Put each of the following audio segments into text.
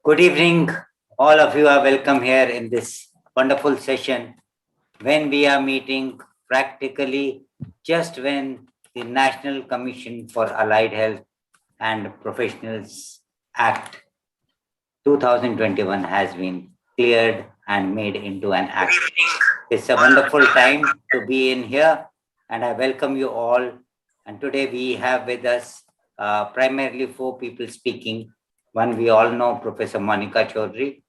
Good evening. All of you are welcome here in this wonderful session when we are meeting practically just when the National Commission for Allied Health and Professionals Act 2021 has been cleared and made into an act. It's a wonderful time to be in here, and I welcome you all. And today we have with us primarily four people speaking. One we all know, Professor Monica Chaudhry,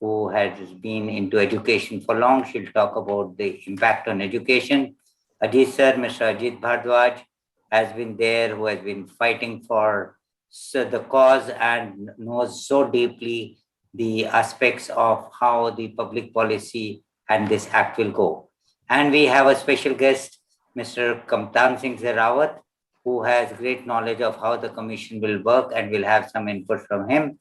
who has been into education for long. She'll talk about the impact on education. Ajeet sir, Mr. Ajeet Bharadwaj has been there, who has been fighting for the cause and knows so deeply the aspects of how the public policy and this act will go. And we have a special guest, Mr. Kaptan Singh Sehrawat, who has great knowledge of how the commission will work, and we'll have some input from him.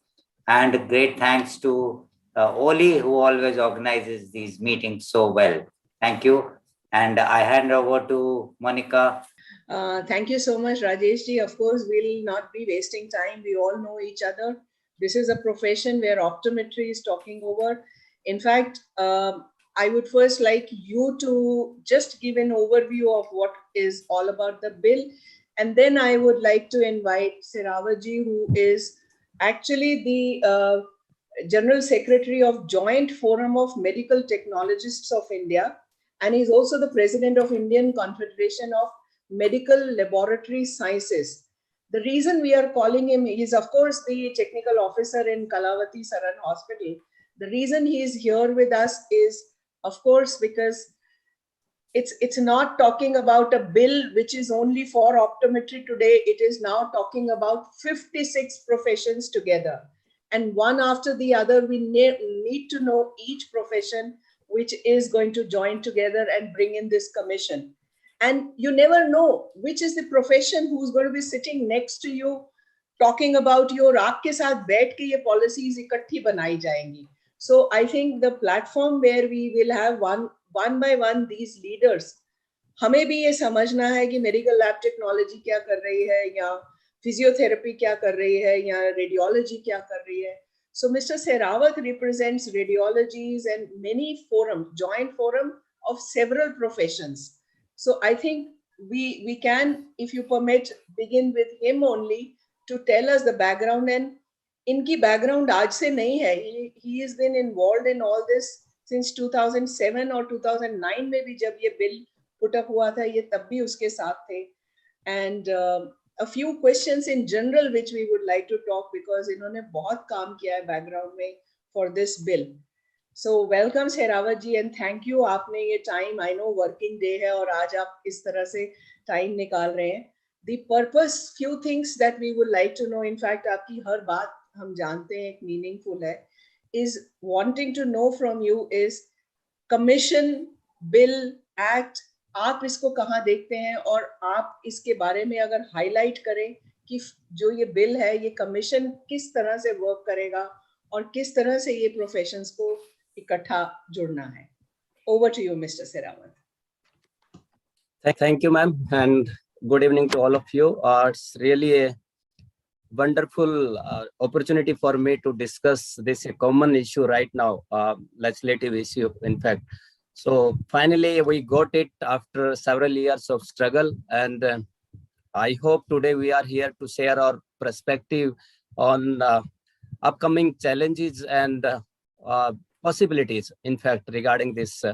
And great thanks to Oli, who always organizes these meetings so well. Thank you. And I hand over to Monica. Thank you so much, Rajesh ji. Of course, we'll not be wasting time. We all know each other. This is a profession where optometry is talking over. In fact, I would first like you to just give an overview of what is all about the bill. And then I would like to invite Sehrawat ji, who is actually the General Secretary of Joint Forum of Medical Technologists of India. And he's also the President of Indian Confederation of Medical Laboratory Sciences. The reason we are calling him is, of course, the technical officer in Kalavati Saran Hospital. The reason he is here with us is, of course, because it's not talking about a bill which is only for optometry today. It is now talking about 56 professions together. And one after the other, we need to know each profession which is going to join together and bring in this commission. And you never know which is the profession who's going to be sitting next to you talking about your aapke saath baith ke ye policies ikathi banai jayenge. So I think the platform where we will have one by one these leaders, हमें भी ये समझना है कि medical lab technology क्या कर रही है, या फिजियोथेरेपी क्या कर रही है, या रेडियोलॉजी क्या कर रही है. So Mr. Sehrawat represents radiologies and many joint forum of several professions. So I think we can, if you permit, begin with him only to tell us the background. And इनकी background आज से नहीं है. He has been involved in all this since 2007 or 2009 में भी जब ये bill put up हुआ था, ये तब भी उसके साथ थे. And a few questions in general which we would like to talk, because इन्होंने बहुत काम किया है background में for this bill. So welcome Sehrawat ji, and thank you. आपने ये time, I know working day है और आज आप इस तरह से time निकाल रहे हैं. The purpose, few things that we would like to know, in fact आपकी हर बात हम जानते हैं एक meaningful है, is wanting to know from you is commission, bill, act, आप इसको कहाँ देखते हैं, और आप इसके बारे में अगर हाईलाइट करें कि जो ये बिल है ये कमीशन किस तरह से वर्क करेगा और किस तरह से ये प्रोफेशंस को इकट्ठा जुड़ना है. Over to you, Mr. Sehrawat. Thank you, ma'am, and good evening to all of you. It's really a wonderful opportunity for me to discuss this common issue right now, legislative issue, in fact. So finally, we got it after several years of struggle, and I hope today we are here to share our perspective on upcoming challenges and possibilities, in fact, regarding this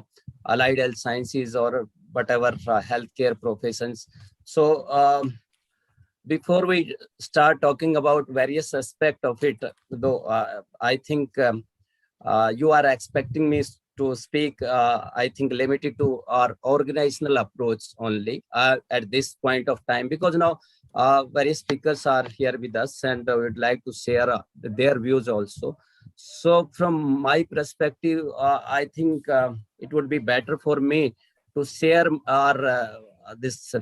allied health sciences or whatever healthcare professions. So before we start talking about various aspects of it, though, I think you are expecting me to speak, I think, limited to our organizational approach only at this point of time, because now various speakers are here with us and we would like to share their views also. So from my perspective, I think it would be better for me to share our this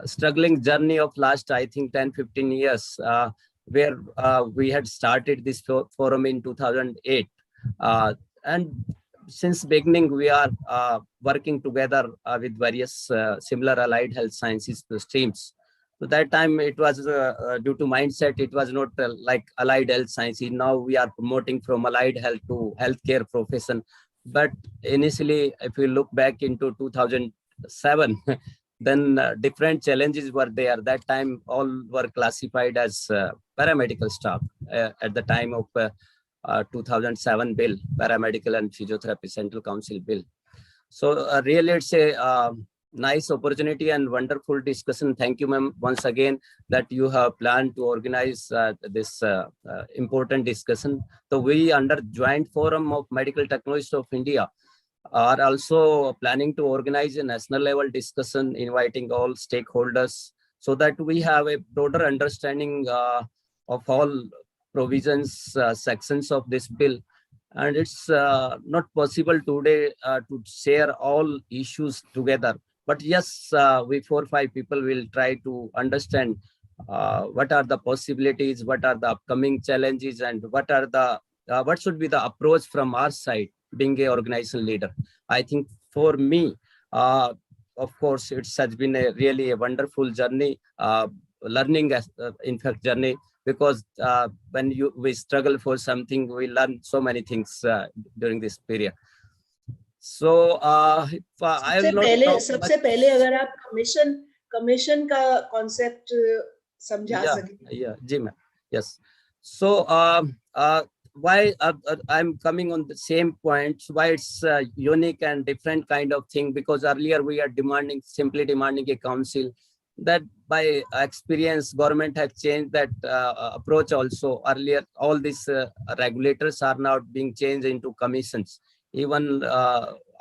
struggling journey of last, I think, 10-15 years, where we had started this forum in 2008. And since beginning, we are working together with various similar allied health sciences streams. So that time it was due to mindset, it was not like allied health science. Now we are promoting from allied health to healthcare profession. But initially, if you look back into 2007, then different challenges were there. That time all were classified as paramedical staff at the time of 2007 bill, Paramedical and Physiotherapy Central Council bill. So really it's a nice opportunity and wonderful discussion. Thank you, ma'am, once again that you have planned to organize this important discussion. So we under Joint Forum of Medical Technologists of India are also planning to organize a national level discussion, inviting all stakeholders so that we have a broader understanding of all provisions, sections of this bill. And it's not possible today to share all issues together. But yes, we 4 or 5 people will try to understand what are the possibilities, what are the upcoming challenges, and what are the what should be the approach from our side, being a organizational leader. I think for me, of course, it has been a really a wonderful journey, learning in fact journey, because when we struggle for something, we learn so many things during this period. So I will not talk सबसे पहले अगर आप commission का concept समझा सकें. Yeah, ji ma'am. Yes. So why I'm coming on the same point, why it's a unique and different kind of thing, because earlier we are simply demanding a council. That by experience, government has changed that approach also. Earlier, all these regulators are now being changed into commissions. Even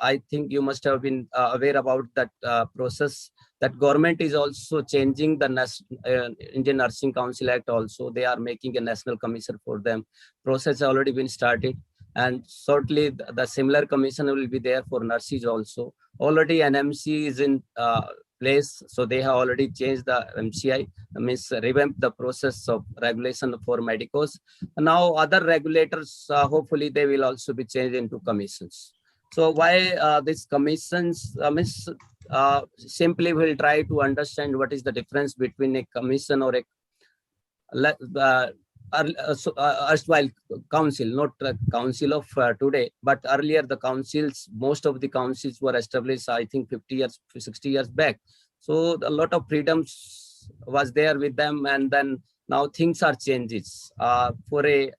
I think you must have been aware about that process, that government is also changing the Indian Nursing Council Act also. They are making a national commission for them. Process has already been started. And shortly, the similar commission will be there for nurses also. Already NMC is in place. So they have already changed the MCI, means revamped the process of regulation for medicos. Now other regulators, hopefully they will also be changed into commissions. So why these commissions, means simply we'll try to understand what is the difference between a commission or a erstwhile council, not a council of today, but earlier the councils, most of the councils were established, I think 50 years, 60 years back. So a lot of freedoms was there with them, and then now things are changes for a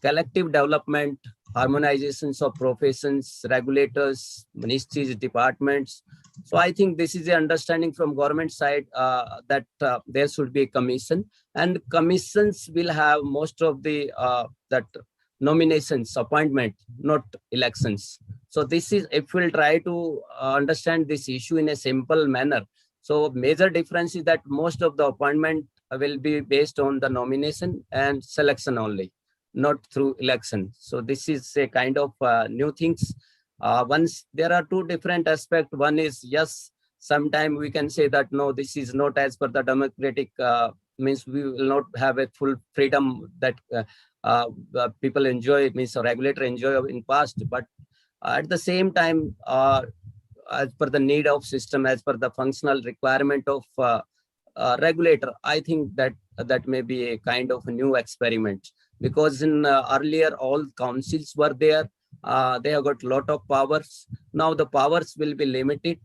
collective development, harmonizations of professions, regulators, ministries, departments. So I think this is the understanding from government side that there should be a commission, and commissions will have most of the that nominations, appointment, not elections. So this is, if we'll try to understand this issue in a simple manner. So major difference is that most of the appointment will be based on the nomination and selection only, not through election. So this is a kind of new things. Once there are two different aspects. One is, yes, sometime we can say that no, this is not as per the democratic, means we will not have a full freedom that people enjoy, means a regulator enjoy in past. But at the same time, as per the need of system, as per the functional requirement of regulator, I think that that may be a kind of a new experiment, because in earlier all councils were there. They have got a lot of powers. Now the powers will be limited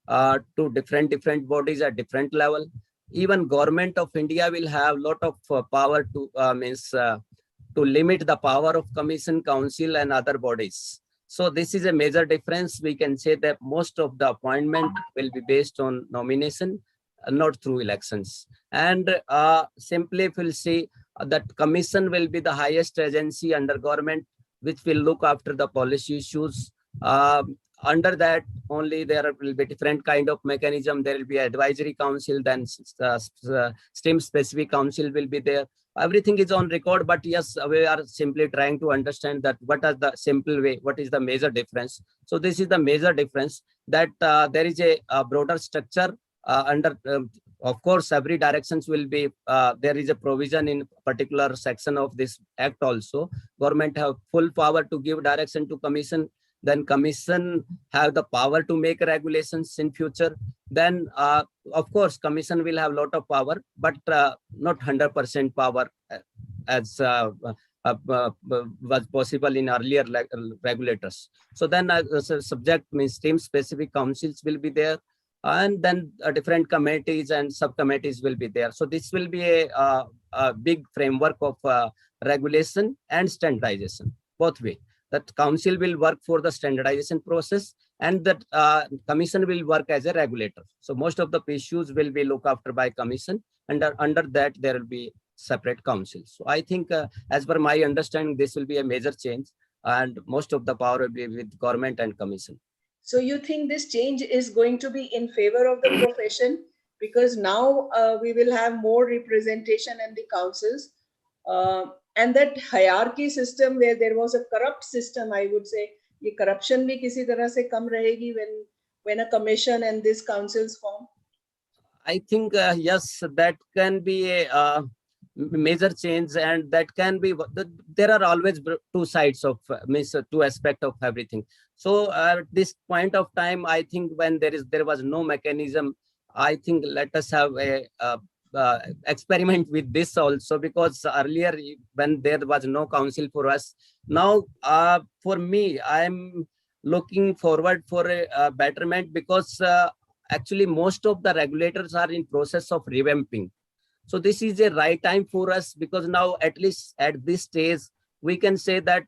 to different bodies at different level. Even government of India will have a lot of power to to limit the power of commission, council, and other bodies. So this is a major difference. We can say that most of the appointment will be based on nomination, not through elections. And simply if we'll see that commission will be the highest agency under government, which will look after the policy issues. Under that only there will be different kind of mechanism. There will be advisory council, then stream specific council will be there. Everything is on record, but yes, we are simply trying to understand that what is the simple way, what is the major difference. So this is the major difference, that there is a broader structure under, of course, every directions will be, there is a provision in particular section of this act also. Government have full power to give direction to commission, then commission have the power to make regulations in future. Then of course commission will have a lot of power, but not 100% power as was possible in earlier regulators. So then subject means team specific councils will be there, and then different committees and subcommittees will be there. So this will be a big framework of regulation and standardization, both way. That council will work for the standardization process, and that commission will work as a regulator. So most of the issues will be looked after by commission, and under that there will be separate councils. So I think as per my understanding, this will be a major change, and most of the power will be with government and commission. So you think this change is going to be in favor of the profession, because now we will have more representation in the councils, and that hierarchy system where there was a corrupt system, I would say, ye corruption bhi kisi tarah se kam rahegi when a commission and these councils form? I think yes, that can be a major change, and that can be, there are always two sides of means two aspects of everything. So at this point of time, I think when there was no mechanism, I think let us have a experiment with this also, because earlier when there was no council for us, now for me I'm looking forward for a betterment, because actually most of the regulators are in process of revamping. So this is a right time for us, because now at least at this stage we can say that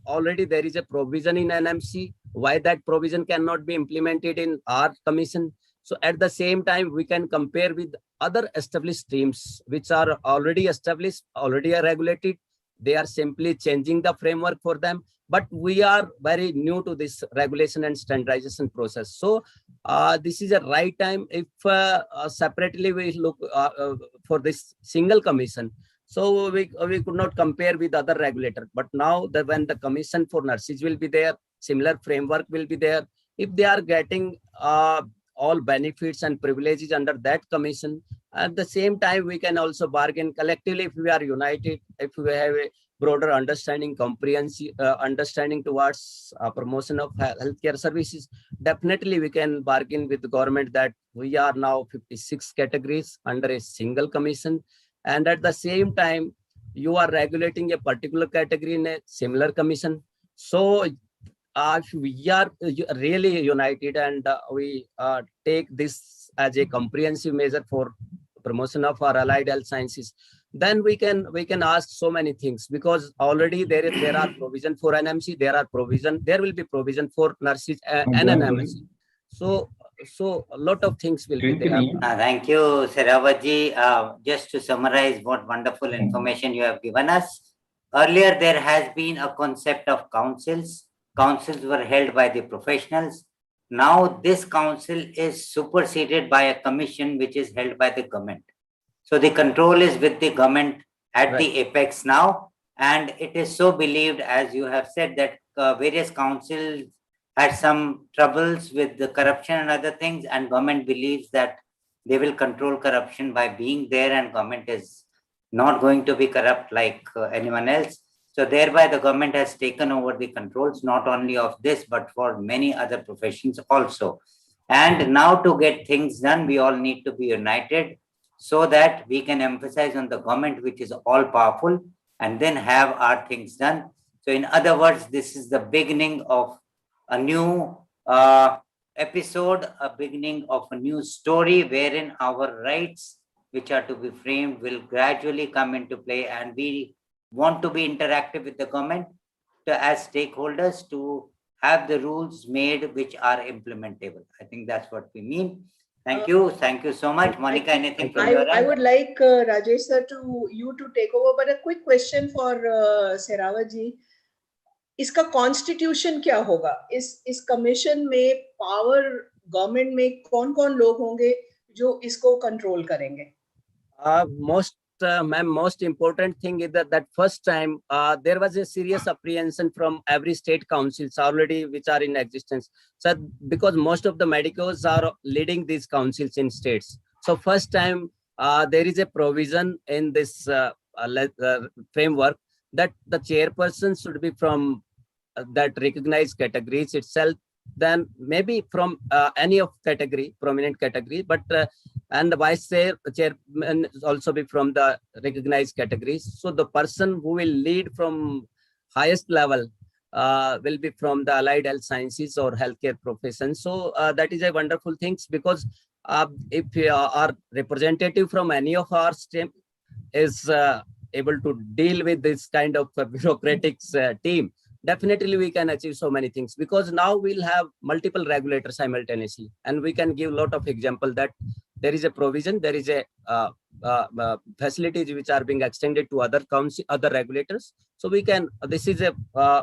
already there is a provision in NMC. Why that provision cannot be implemented in our commission? So at the same time we can compare with other established streams which are already established, already are regulated. They are simply changing the framework for them, but we are very new to this regulation and standardization process. So this is a right time. If separately we look for this single commission, so we could not compare with other regulator. But now that when the commission for nurses will be there, similar framework will be there. If they are getting all benefits and privileges under that commission, at the same time we can also bargain collectively. If we are united, if we have a broader understanding, comprehensive understanding towards promotion of healthcare services, definitely we can bargain with the government that we are now 56 categories under a single commission, and at the same time you are regulating a particular category in a similar commission. So if we are really united and we take this as a comprehensive measure for promotion of our allied health sciences, then we can ask so many things, because already there are provision for NMC, there will be provision for nurses and NMC. So a lot of things will be there. Thank you, Sehrawat ji. Just to summarize what wonderful information you have given us. Earlier, there has been a concept of councils. Councils were held by the professionals. Now, this council is superseded by a commission which is held by the government. So the control is with the government at the apex now. And it is so believed, as you have said, that various councils had some troubles with the corruption and other things, and government believes that they will control corruption by being there, and government is not going to be corrupt like anyone else. So thereby the government has taken over the controls, not only of this, but for many other professions also. And now to get things done, we all need to be united so that we can emphasize on the government, which is all powerful, and then have our things done. So in other words, this is the beginning of a new episode, a beginning of a new story wherein our rights, which are to be framed, will gradually come into play, and we want to be interactive with the government as stakeholders to have the rules made which are implementable. I think that's what we mean. Thank you. Thank you so much. Monica, anything from your end? I would like Rajesh sir you to take over, but a quick question for Sehrawat ji. इसका constitution क्या होगा? इस commission में power government में कौन-कौन लोग होंगे जो इसको कंट्रोल करेंगे? Most important thing is that first time there was a serious apprehension from every state councils already which are in existence. So because most of the medicos are leading these councils in states. So first time there is a provision in this framework that the chairperson should be from that recognized categories itself, then maybe from any of category, prominent category, but and the chairman also be from the recognized categories. So the person who will lead from highest level will be from the allied health sciences or healthcare profession. So that is a wonderful thing, because if our representative from any of our stream is able to deal with this kind of bureaucratic team, definitely we can achieve so many things, because now we'll have multiple regulators simultaneously, and we can give a lot of example that there is a provision, there is a facilities which are being extended to other council, other regulators. So we can, this is a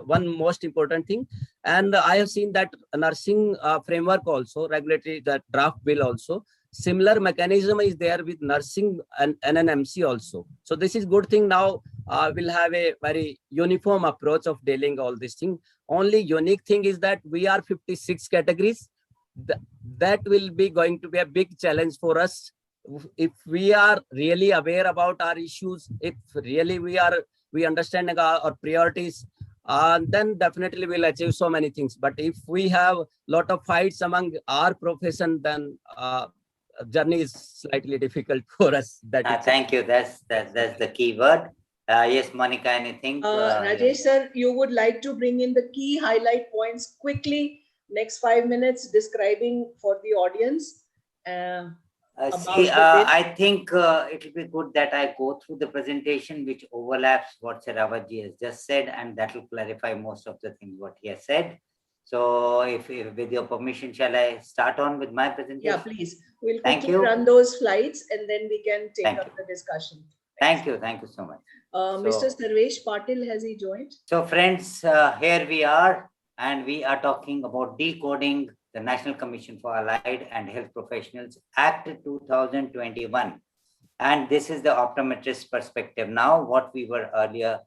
one most important thing. And I have seen that nursing framework also, regulatory, that draft bill also, similar mechanism is there with nursing and NNMC also. So this is good thing. Now we'll have a very uniform approach of dealing all this thing. Only unique thing is that we are 56 categories. That will be going to be a big challenge for us. If we are really aware about our issues, if really we understand our priorities, then definitely we'll achieve so many things. But if we have a lot of fights among our profession, then journey is slightly difficult for us. Thank you. That's the key word. Yes, Monica, anything? Rajesh sir, you would like to bring in the key highlight points quickly, next 5 minutes, describing for the audience. I think it will be good that I go through the presentation which overlaps what Sehrawat ji has just said, and that will clarify most of the things what he has said. So if with your permission, shall I start on with my presentation? Yeah, please. We'll quickly run those slides and then we can take up the discussion. Thank you so much. Mr. Sarvesh Patil, has he joined? So friends, here we are, and we are talking about decoding the National Commission for Allied and Health Professionals Act 2021. And this is the optometrist perspective. Now, what we were earlier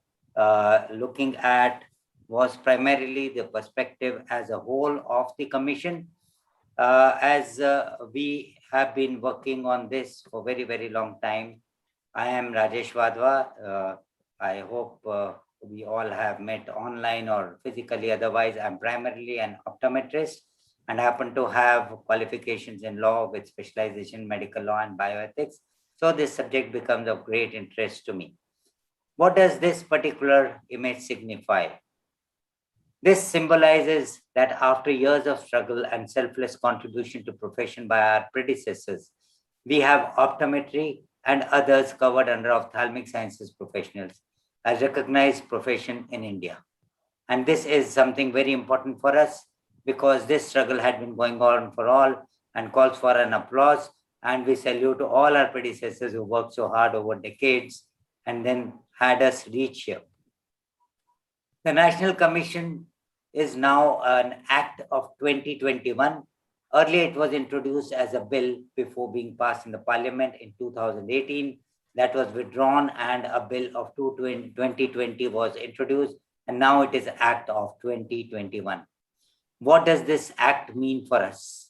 looking at was primarily the perspective as a whole of the commission. As we have been working on this for very, very long time. I am Rajesh Wadhwa. I hope we all have met online or physically. Otherwise, I'm primarily an optometrist and happen to have qualifications in law with specialization in medical law and bioethics. So this subject becomes of great interest to me. What does this particular image signify? This symbolizes that after years of struggle and selfless contribution to profession by our predecessors, we have optometry and others covered under ophthalmic sciences professionals as recognized profession in India. And this is something very important for us because this struggle had been going on for all and calls for an applause. And we salute to all our predecessors who worked so hard over decades and then had us reach here. The National Commission is now an act of 2021. Earlier, it was introduced as a bill before being passed in the parliament in 2018. That was withdrawn and a bill of 2020 was introduced. And now it is Act of 2021. What does this act mean for us?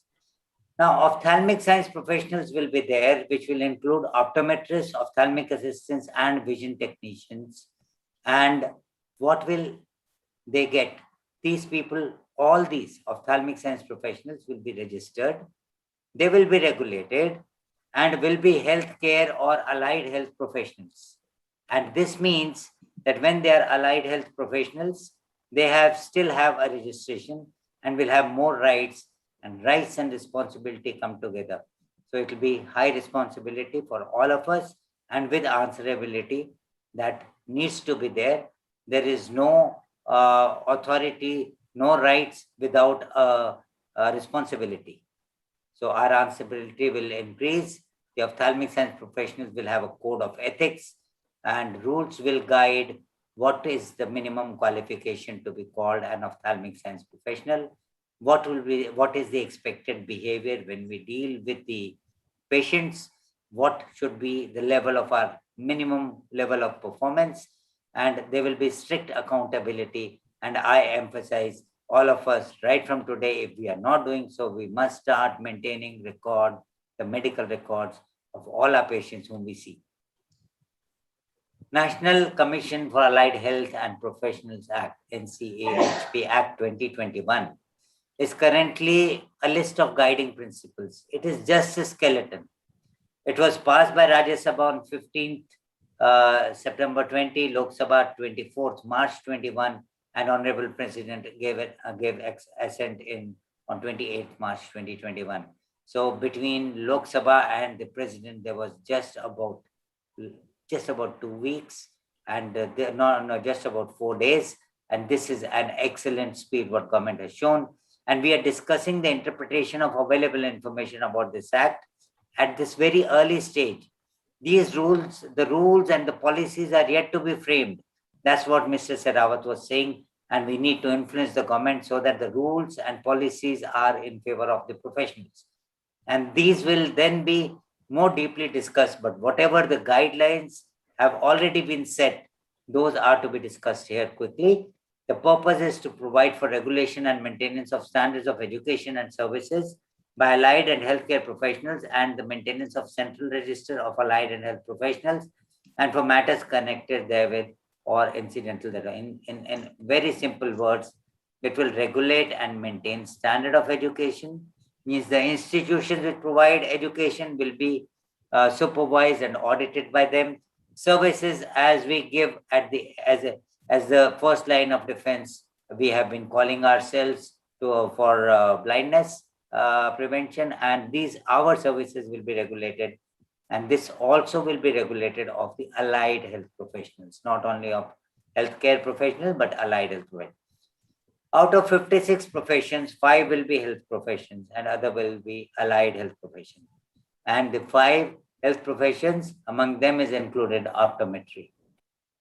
Now, ophthalmic science professionals will be there, which will include optometrists, ophthalmic assistants, and vision technicians. And what will they get? These people, all these ophthalmic science professionals will be registered. They will be regulated and will be healthcare or allied health professionals. And this means that when they are allied health professionals, they still have a registration and will have more rights, and rights and responsibility come together. So it will be high responsibility for all of us and with answerability that needs to be there. There is no authority, no rights without a responsibility. So our answerability will increase. The ophthalmic science professionals will have a code of ethics and rules will guide what is the minimum qualification to be called an ophthalmic science professional. What is the expected behavior when we deal with the patients? What should be the level of our minimum level of performance? And there will be strict accountability. And I emphasize all of us right from today, if we are not doing so, we must start maintaining the medical records of all our patients whom we see. National Commission for Allied Health and Professionals Act, NCAHP Act 2021, is currently a list of guiding principles. It is just a skeleton. It was passed by Rajya Sabha on 15th September 20, Lok Sabha 24th March 21, and Honorable President gave assent on 28th March 2021. So between Lok Sabha and the President, there was just about 2 weeks, and just about 4 days. And this is an excellent speed what government has shown. And we are discussing the interpretation of available information about this act at this very early stage. These rules, the rules and the policies are yet to be framed. That's what Mr. Sehrawat was saying. And we need to influence the government so that the rules and policies are in favor of the professionals. And these will then be more deeply discussed. But whatever the guidelines have already been set, those are to be discussed here quickly. The purpose is to provide for regulation and maintenance of standards of education and services by allied and healthcare professionals, and the maintenance of central register of allied and health professionals, and for matters connected therewith or incidental thereof. In very simple words, it will regulate and maintain standard of education, means the institutions which provide education will be supervised and audited by them. Services, as we give at the as the first line of defense, we have been calling ourselves for blindness prevention, and these our services will be regulated, and this also will be regulated of the allied health professionals, not only of healthcare professionals but allied health professionals. Out of 56 professions, 5 will be health professions and other will be allied health professions. And the 5 health professions, among them is included optometry.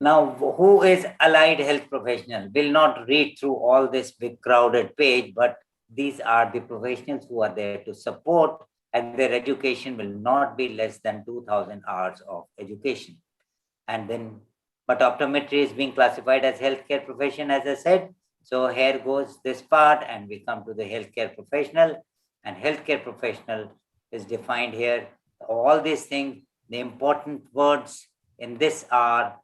Now, who is allied health professional? Will not read through all this big crowded page, but these are the professionals who are there to support, and their education will not be less than 2,000 hours of education. And then, but optometry is being classified as healthcare profession, as I said. So here goes this part, and we come to the healthcare professional, and healthcare professional is defined here. All these things, the important words in this are: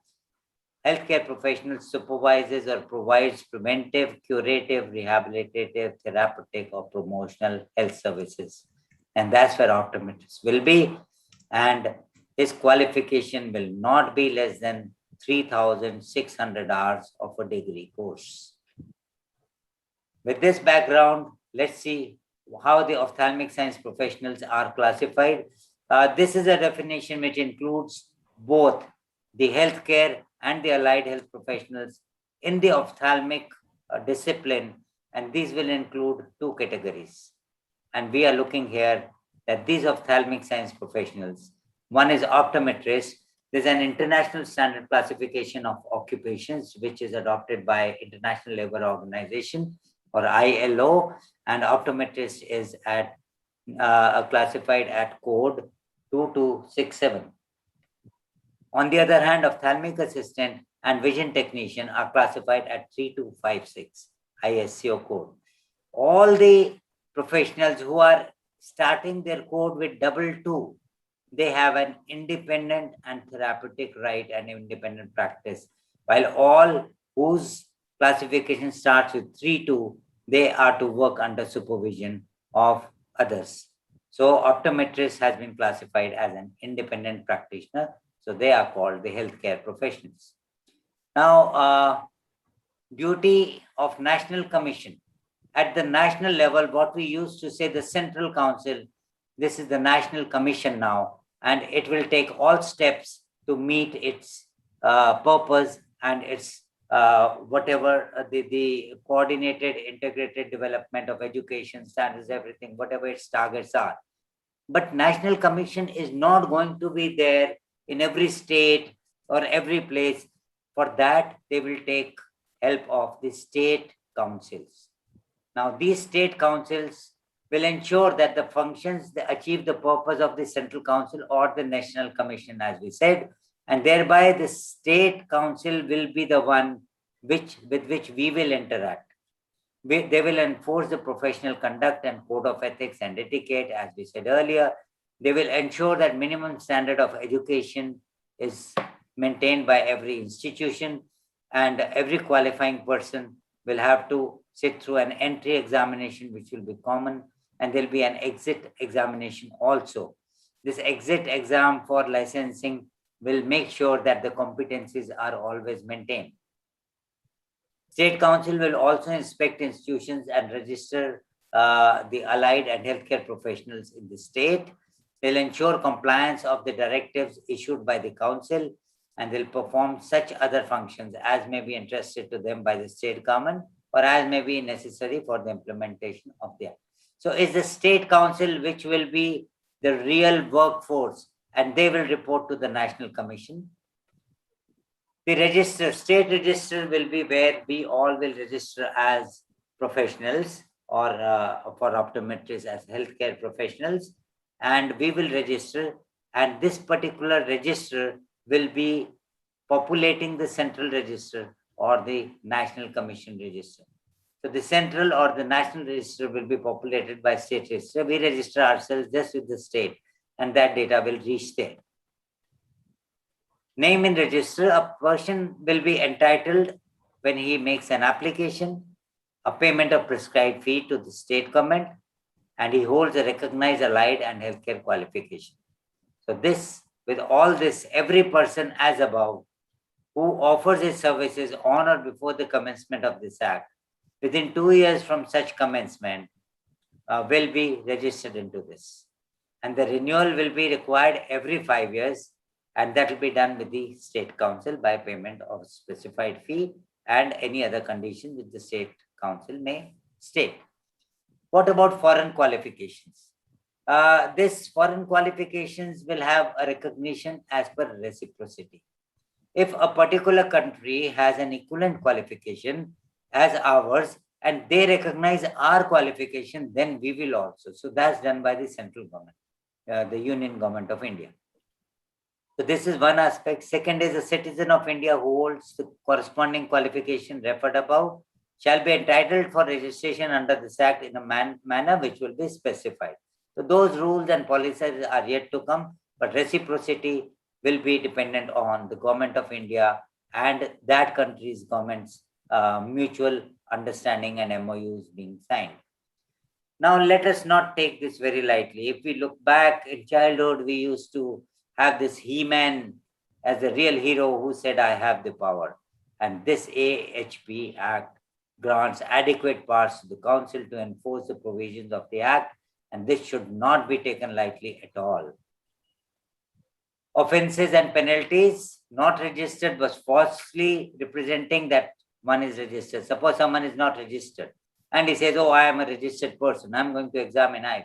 healthcare professional supervises or provides preventive, curative, rehabilitative, therapeutic, or promotional health services. And that's where optometrist will be. And his qualification will not be less than 3,600 hours of a degree course. With this background, let's see how the ophthalmic science professionals are classified. This is a definition which includes both the healthcare and the allied health professionals in the ophthalmic discipline, and these will include 2 categories. And we are looking here that these ophthalmic science professionals, one is optometrist. There's an international standard classification of occupations which is adopted by International Labour Organization or ILO, and optometrist is at classified at code 2267. On the other hand, ophthalmic assistant and vision technician are classified at 3256 ISCO code. All the professionals who are starting their code with 22, they have an independent and therapeutic right and independent practice, while all whose classification starts with 32, they are to work under supervision of others. So optometrist has been classified as an independent practitioner. So they are called the healthcare professionals. Now, duty of National Commission. At the national level, what we used to say the Central Council, this is the National Commission now, and it will take all steps to meet its purpose and its whatever the coordinated, integrated development of education standards, everything, whatever its targets are. But National Commission is not going to be there in every state or every place. For that, they will take help of the state councils. Now, these state councils will ensure that the functions they achieve the purpose of the Central Council or the National Commission, as we said, and thereby the state council will be the one with which we will interact. They will enforce the professional conduct and code of ethics and etiquette, as we said earlier. They will ensure that minimum standard of education is maintained by every institution, and every qualifying person will have to sit through an entry examination, which will be common, and there'll be an exit examination also. This exit exam for licensing will make sure that the competencies are always maintained. State Council will also inspect institutions and register the allied and healthcare professionals in the state. They'll ensure compliance of the directives issued by the Council, and they'll perform such other functions as may be entrusted to them by the state government or as may be necessary for the implementation of the act. So it's the State Council which will be the real workforce, and they will report to the National Commission. The register, state register, will be where we all will register as professionals or for optometrists as healthcare professionals, and we will register, and this particular register will be populating the central register or the National Commission register. So the central or the national register will be populated by state register. We register ourselves just with the state, and that data will reach there. Name in register, a person will be entitled when he makes an application, a payment of prescribed fee to the state government, and he holds a recognized allied and healthcare qualification. So this, with all this, every person as above who offers his services on or before the commencement of this act, within 2 years from such commencement, will be registered into this. And the renewal will be required every 5 years, and that will be done with the State Council by payment of specified fee and any other condition which the State Council may state. What about foreign qualifications? This foreign qualifications will have a recognition as per reciprocity. If a particular country has an equivalent qualification as ours and they recognize our qualification, then we will also. So that's done by the central government, the Union Government of India. So this is one aspect. Second is a citizen of India who holds the corresponding qualification referred above shall be entitled for registration under this act in a manner which will be specified. So those rules and policies are yet to come, but reciprocity will be dependent on the government of India and that country's government's mutual understanding and MOUs being signed. Now, let us not take this very lightly. If we look back in childhood, we used to have this He-Man as the real hero who said, I have the power. And this AHP Act grants adequate powers to the Council to enforce the provisions of the Act, and this should not be taken lightly at all. Offenses and penalties not registered was falsely representing that one is registered. Suppose someone is not registered and he says, oh, I am a registered person, I'm going to examine eyes.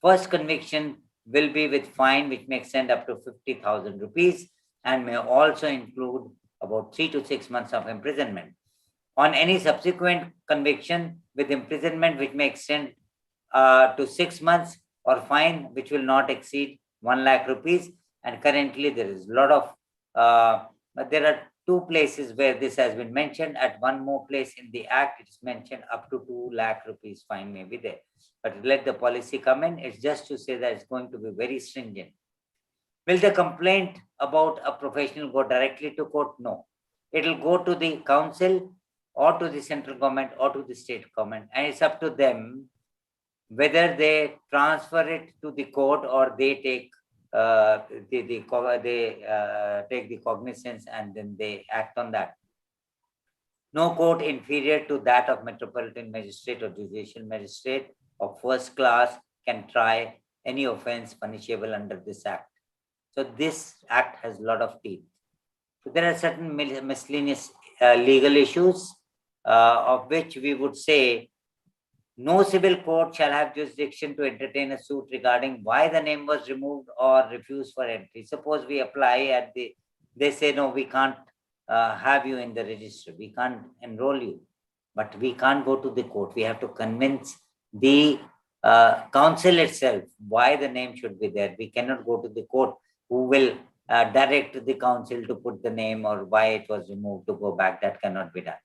First conviction will be with fine which may extend up to 50,000 rupees and may also include about 3 to 6 months of imprisonment. On any subsequent conviction with imprisonment which may extend to 6 months or fine which will not exceed 1 lakh rupees. And currently there is a lot of, there are 2 places where this has been mentioned. At one more place in the Act, it is mentioned up to 2 lakh rupees fine may be there. But let the policy come in. It's just to say that it's going to be very stringent. Will the complaint about a professional go directly to court? No. It will go to the council or to the central government or to the state government. And it's up to them whether they transfer it to the court or they take take the cognizance and then they act on that. No court inferior to that of metropolitan magistrate or judicial magistrate of first class can try any offense punishable under this act. So this act has a lot of teeth. So there are certain miscellaneous legal issues of which we would say no civil court shall have jurisdiction to entertain a suit regarding why the name was removed or refused for entry. Suppose we apply at they say, no, we can't have you in the register. We can't enroll you, but we can't go to the court. We have to convince the council itself why the name should be there. We cannot go to the court who will direct the council to put the name or why it was removed to go back. That cannot be done.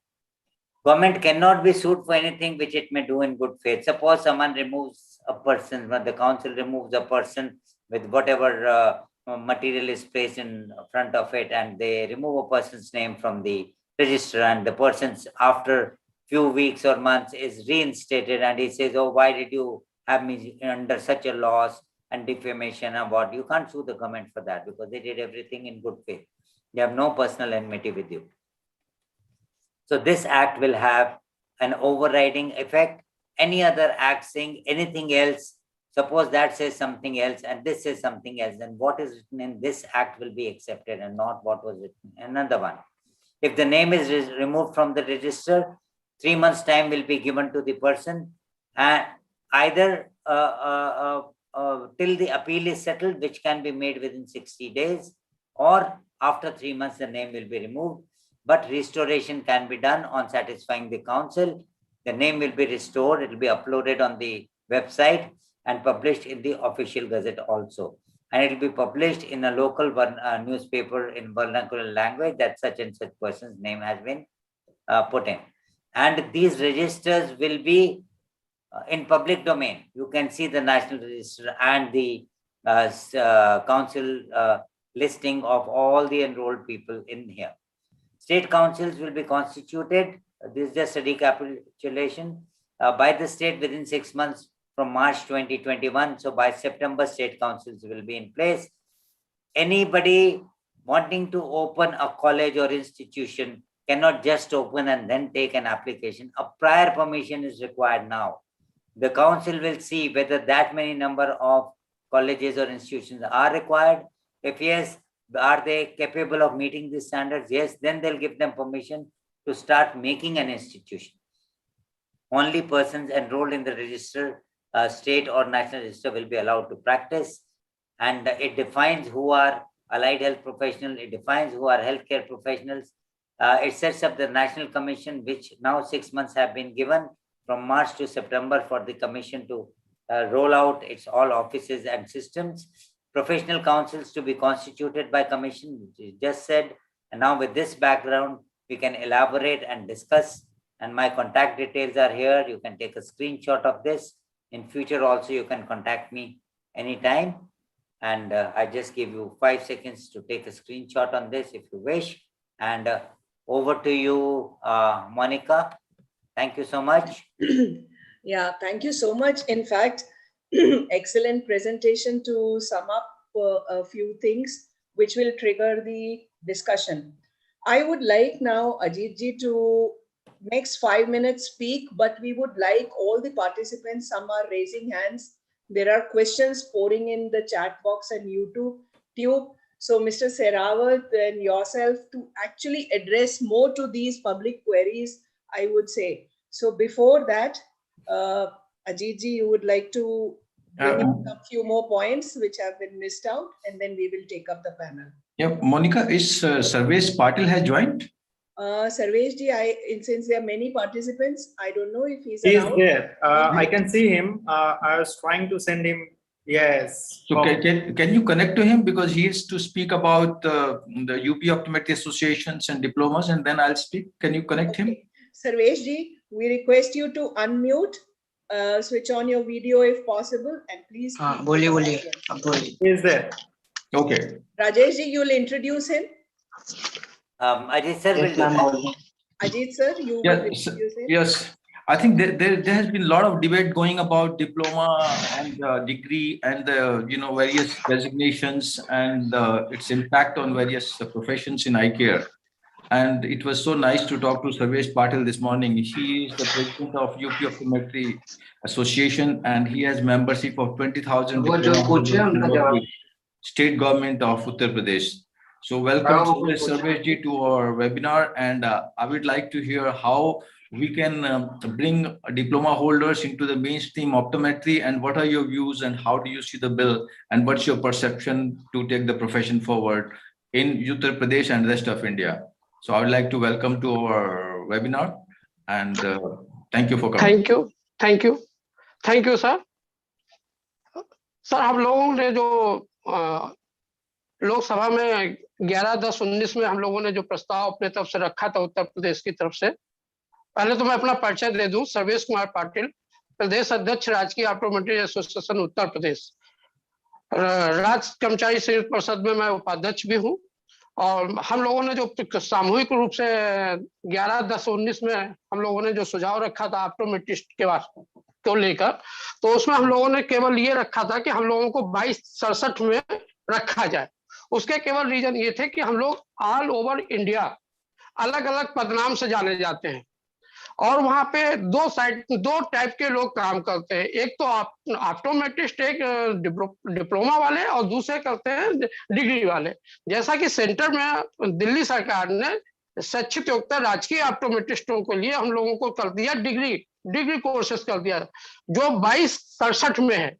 Government cannot be sued for anything which it may do in good faith. Suppose someone removes a person, when the council removes a person with whatever material is placed in front of it and they remove a person's name from the register, and the person's after few weeks or months is reinstated and he says, oh, why did you have me under such a loss and defamation award? You can't sue the government for that because they did everything in good faith. They have no personal enmity with you. So this act will have an overriding effect. Any other act saying anything else, suppose that says something else and this says something else, then what is written in this act will be accepted and not what was written in another one. If the name is removed from the register, 3 months' time will be given to the person, and either till the appeal is settled, which can be made within 60 days, or after 3 months, the name will be removed. But restoration can be done on satisfying the council. The name will be restored. It will be uploaded on the website and published in the official gazette also. And it will be published in a local newspaper in vernacular language that such and such person's name has been put in. And these registers will be in public domain. You can see the national register and the council listing of all the enrolled people in here. State councils will be constituted. This is just a recapitulation by the state within 6 months from March 2021. So by September, state councils will be in place. Anybody wanting to open a college or institution cannot just open and then take an application. A prior permission is required now. The council will see whether that many number of colleges or institutions are required. If yes, are they capable of meeting these standards? Yes, then they'll give them permission to start making an institution. Only persons enrolled in the register, state or national register, will be allowed to practice. And it defines who are allied health professionals. It defines who are healthcare professionals. It sets up the National Commission, which now 6 months have been given from March to September for the commission to roll out its all offices and systems. Professional councils to be constituted by commission, which is just said. And now with this background, we can elaborate and discuss. And my contact details are here. You can take a screenshot of this. In future also, you can contact me anytime. And I just give you 5 seconds to take a screenshot on this if you wish. And over to you, Monica. Thank you so much. Yeah, thank you so much. In fact, excellent presentation to sum up a few things which will trigger the discussion. I would like now Ajeet ji to next 5 minutes speak, but we would like all the participants, some are raising hands. There are questions pouring in the chat box and YouTube. So Mr. Sehrawat and yourself to actually address more to these public queries, I would say. So before that, Ajeet ji, you would like to bring up a few more points which have been missed out, and then we will take up the panel. Yeah, Monica, is Sarvesh Patil has joined? Sarvesh ji, since there are many participants, I don't know if he's around. There. I can see him. I was trying to send him. Yes. So can you connect to him, because he is to speak about the UP Optometry Associations and diplomas, and then I'll speak. Can you connect him? Sarvesh ji, we request you to unmute, switch on your video if possible, and please. He is there. Okay. Rajesh ji, you will introduce him. Ajeet sir will do that. Ajeet sir, you will introduce him. Yes. I think there has been a lot of debate going about diploma and degree and the various designations and its impact on various professions in eye care. And it was so nice to talk to Sarvesh Patil this morning. He is the president of UP Optometry Association, and he has membership of 20,000 state government of Uttar Pradesh. So welcome Sarvesh ji to our webinar, and I would like to hear how we can bring diploma holders into the mainstream optometry, and what are your views and how do you see the bill, and what's your perception to take the profession forward in Uttar Pradesh and rest of India. So I would like to welcome to our webinar, and thank you for coming. Thank you, sir. Sir, हम लोगों ने जो लोकसभा में 11-10-19 में हम लोगों ने जो प्रस्ताव अपने तरफ से रखा था उत्तर प्रदेश की तरफ से, पहले तो मैं अपना परिचय दे दूं। सर्वेश कुमार पाटिल, प्रदेश अध्यक्ष राजकीय ऑप्टोमेट्री एसोसिएशन उत्तर प्रदेश। राज्य कर्मचारी संयुक्त परिषद में मैं उपाध्यक्ष भी हूँ। और हम लोगों ने जो सामूहिक रूप से 11/10/19 में हम लोगों ने जो सुझाव रखा था ऑप्टोमेट्रिस्ट के को लेकर, तो उसमें हम लोगों ने केवल ये रखा था कि हम लोगों को 2267 में रखा जाए। उसके केवल रीजन ये थे कि हम लोग ऑल ओवर इंडिया अलग अलग पदनाम से जाने जाते हैं और वहां पे दो टाइप के लोग काम करते हैं। एक तो ऑप्टोमेट्रिस्ट, एक डिप्लोमा वाले, और दूसरे करते हैं डिग्री वाले। जैसा कि सेंटर में दिल्ली सरकार ने शैक्षिक योग्यता राजकीय ऑप्टोमेट्रिस्टों के लिए हम लोगों को कर दिया डिग्री कोर्सेस कर दिया जो 2267 में है।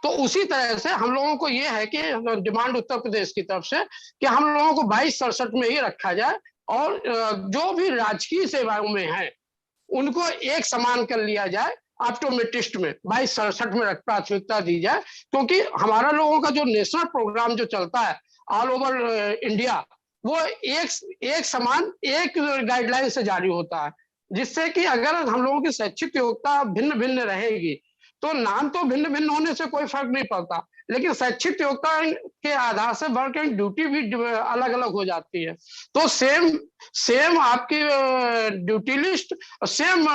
तो उसी तरह से हम लोगों को ये है कि डिमांड उत्तर प्रदेश की तरफ से कि हम लोगों को 2267 में ही रखा जाए और जो भी राजकीय सेवाओं में है उनको एक समान कर लिया जाए। ऑप्टोमेट्रिस्ट में 2267 में प्राथमिकता दी जाए, क्योंकि हमारा लोगों का जो नेशनल प्रोग्राम जो चलता है ऑल ओवर इंडिया, वो एक समान एक गाइडलाइन से जारी होता है, जिससे कि अगर हम लोगों की शैक्षिक योग्यता भिन्न भिन्न रहेगी तो नाम तो भिन्न भिन्न होने से कोई फर्क नहीं पड़ता, लेकिन शैक्षिक योग्यता के आधार से वर्क एंड ड्यूटी भी अलग अलग हो जाती है। तो सेम आपकी duty list, same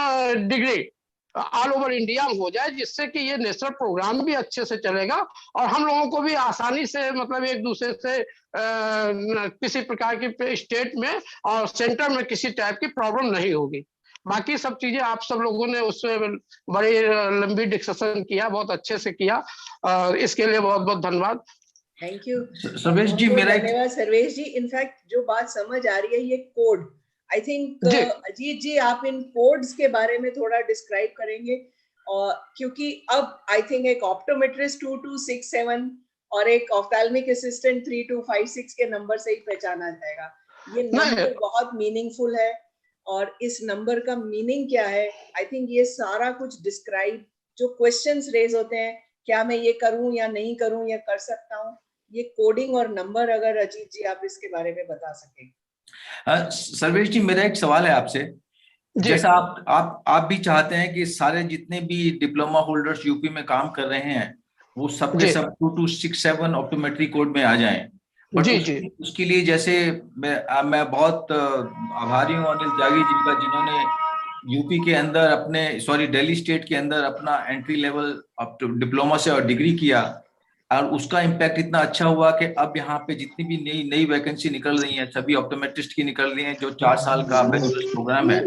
degree all over India में हो जाए, जिससे कि ये नेशनल प्रोग्राम भी अच्छे से चलेगा और हम लोगों को भी आसानी से मतलब एक दूसरे से किसी प्रकार की स्टेट में और सेंटर में किसी टाइप की प्रॉब्लम नहीं होगी। बाकी सब चीजें आप सब लोगों ने उससे बड़ी लंबी डिस्कशन किया, बहुत अच्छे से किया, इसके लिए बहुत बहुत धन्यवाद। थैंक यू सर्वेश जी, मेरा धन्यवाद सर्वेश जी। इनफैक्ट जो बात समझ आ रही है ये कोड, आई थिंक अजीत जी आप इन कोड्स के बारे में थोड़ा डिस्क्राइब करेंगे, और क्योंकि अब आई थिंक एक ऑप्टोमेट्रिस्ट 2267 और एक ऑफ्थैल्मिक असिस्टेंट 3256 के नंबर से ही पहचाना जाएगा। ये नंबर बहुत मीनिंगफुल है और इस नंबर का मीनिंग क्या है, आई थिंक ये सारा कुछ डिस्क्राइब, जो क्वेश्चंस रेज होते हैं क्या मैं ये करूं या नहीं करूं या कर सकता हूं, ये कोडिंग और नंबर, अगर अजीत जी आप इसके बारे में बता सकें। सर्वेश जी, मेरा एक सवाल है आपसे। जैसा आप भी चाहते हैं कि सारे जितने भी डिप्लोमा होल्डर्स यूपी में काम कर रहे हैं वो सबके सब 2267 ऑप्टोमेट्री कोड में आ जाएं, बट उसके लिए जैसे मैं बहुत आभारी हूँ अनिल त्यागी जी का, जिन्होंने यूपी के अंदर दिल्ली स्टेट के अंदर अपना एंट्री लेवल डिप्लोमा से और डिग्री किया और उसका इम्पैक्ट इतना अच्छा हुआ कि अब यहाँ पे जितनी भी नई वैकेंसी निकल रही है सभी ऑप्टोमेट्रिस्ट की निकल रही हैं, जो 4 साल का बैचलर्स प्रोग्राम है।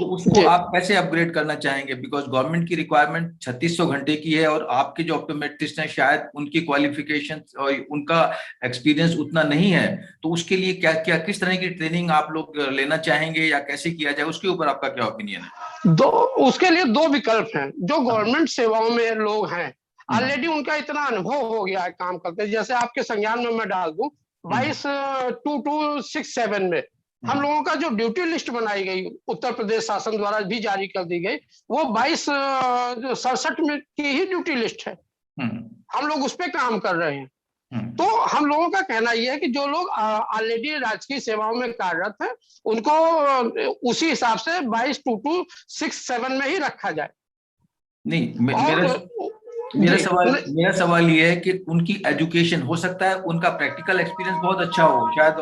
तो उसको आप कैसे अपग्रेड करना चाहेंगे? बिकॉज गवर्नमेंट की रिक्वायरमेंट 3600 घंटे की है और आपके जो ऑप्टोमेट्रिस्ट हैं शायद उनकी क्वालिफिकेशन और उनका एक्सपीरियंस उतना नहीं है, तो उसके लिए क्या किस तरह की ट्रेनिंग आप लोग लेना चाहेंगे या कैसे किया जाए, उसके ऊपर आपका क्या ओपिनियन है? उसके लिए 2 विकल्प हैं। जो गवर्नमेंट सेवाओं में लोग हैं ऑलरेडी उनका इतना अनुभव हो गया है काम करते, जैसे आपके संज्ञान में मैं डाल दूं 22/2267 में हम लोगों का जो ड्यूटी लिस्ट बनाई गई उत्तर प्रदेश शासन द्वारा भी जारी कर दी गई, वो 2267 में की ही ड्यूटी लिस्ट है। हम लोग उस पर काम कर रहे हैं। तो हम लोगों का कहना यह है कि जो लोग ऑलरेडी राजकीय सेवाओं में कार्यरत हैं उनको उसी हिसाब से 22/2267 में ही रखा जाए। नहीं, मेरा सवाल ये है कि उनकी एजुकेशन, हो सकता है उनका प्रैक्टिकल एक्सपीरियंस बहुत अच्छा हो, शायद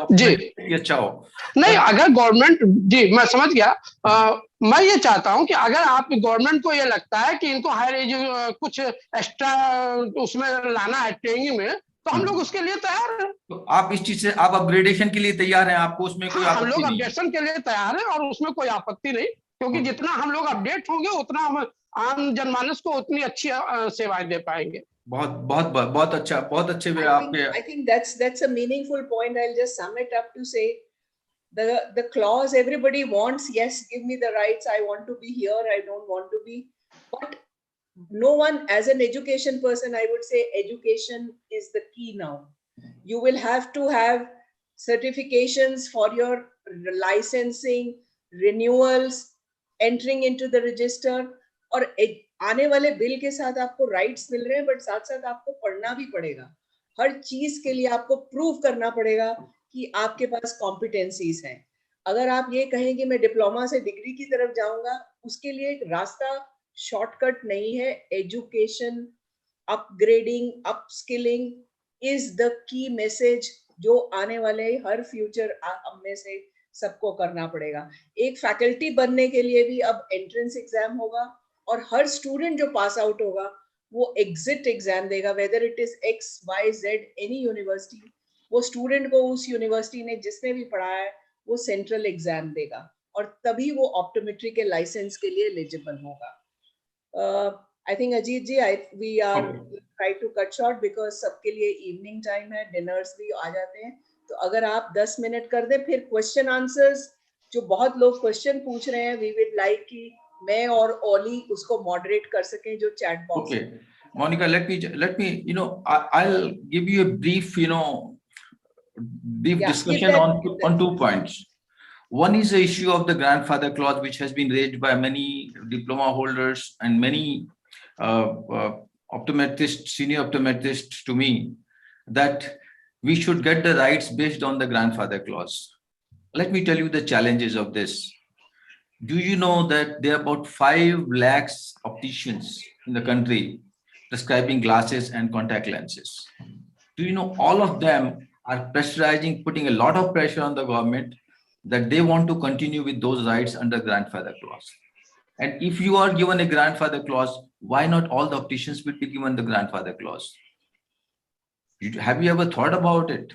अच्छा हो। नहीं, अगर गवर्नमेंट, जी मैं समझ गया, मैं ये चाहता हूं कि अगर आप गवर्नमेंट को ये लगता है कि इनको हायर एज कुछ एक्स्ट्रा उसमें लाना है ट्रेनिंग में, तो हम लोग उसके लिए तैयार हैं। तो आप इस चीज से आप अपग्रेडेशन के लिए तैयार हैं, आपको उसमें कोई आपत्ति नहीं? हम लोग अपडेशन के लिए तैयार हैं और उसमें कोई आपत्ति नहीं, क्योंकि जितना हम लोग अपडेट होंगे उतना हम आम जनमानस को उतनी अच्छी सेवाएं दे पाएंगे। बहुत अच्छा, बहुत अच्छे वे आपके। I think that's a meaningful point. I'll just sum it up to say the clause everybody wants, yes, give me the rights, I want to be here, I don't want to be, but no one, as an education person, I would say education is the key now. You will have to have certifications for your licensing, renewals, entering into the register, और आने वाले bill के साथ आपको rights मिल रहे हैं, but साथ साथ आपको पढ़ना भी पड़ेगा। हर चीज के लिए आपको प्रूव करना पड़ेगा कि आपके पास कॉम्पिटेंसीज हैं। अगर आप ये कहें कि मैं डिप्लोमा से डिग्री की तरफ जाऊंगा, उसके लिए एक रास्ता शॉर्टकट नहीं है। Education upgrading, upskilling is the key message जो आने वाले हर फ्यूचर हम में से सबको करना पड़ेगा. एक फैकल्टी बनने के लिए भी अब एंट्रेंस एग्जाम होगा और हर स्टूडेंट जो पास आउट होगा वो एग्जिट एग्जाम देगा, whether it is X Y Z any university. वो स्टूडेंट को उस यूनिवर्सिटी ने जिसने भी पढ़ाया है वो सेंट्रल एग्जाम देगा और तभी वो ऑप्टोमेट्री के लाइसेंस के लिए एलिजिबल होगा. I think Ajeet ji, we are try to cut short because सबके लिए evening time है, dinners भी आ जाते हैं. तो अगर आप 10 मिनट कर दें, फिर question answers जो बहुत लोग question पूछ रहे हैं, we would like कि मैं और ओली उसको moderate कर सकें जो chat box. Okay, Monica, let me, I'll give you a brief, discussion on 2 points. One is the issue of the grandfather clause, which has been raised by many diploma holders and many optometrists, senior optometrists to me, that we should get the rights based on the grandfather clause. Let me tell you the challenges of this. Do you know that there are about 5 lakhs opticians in the country prescribing glasses and contact lenses? Do you know all of them are pressurizing, putting a lot of pressure on the government that they want to continue with those rights under grandfather clause? And if you are given a grandfather clause, why not all the opticians will be given the grandfather clause? Have you ever thought about it?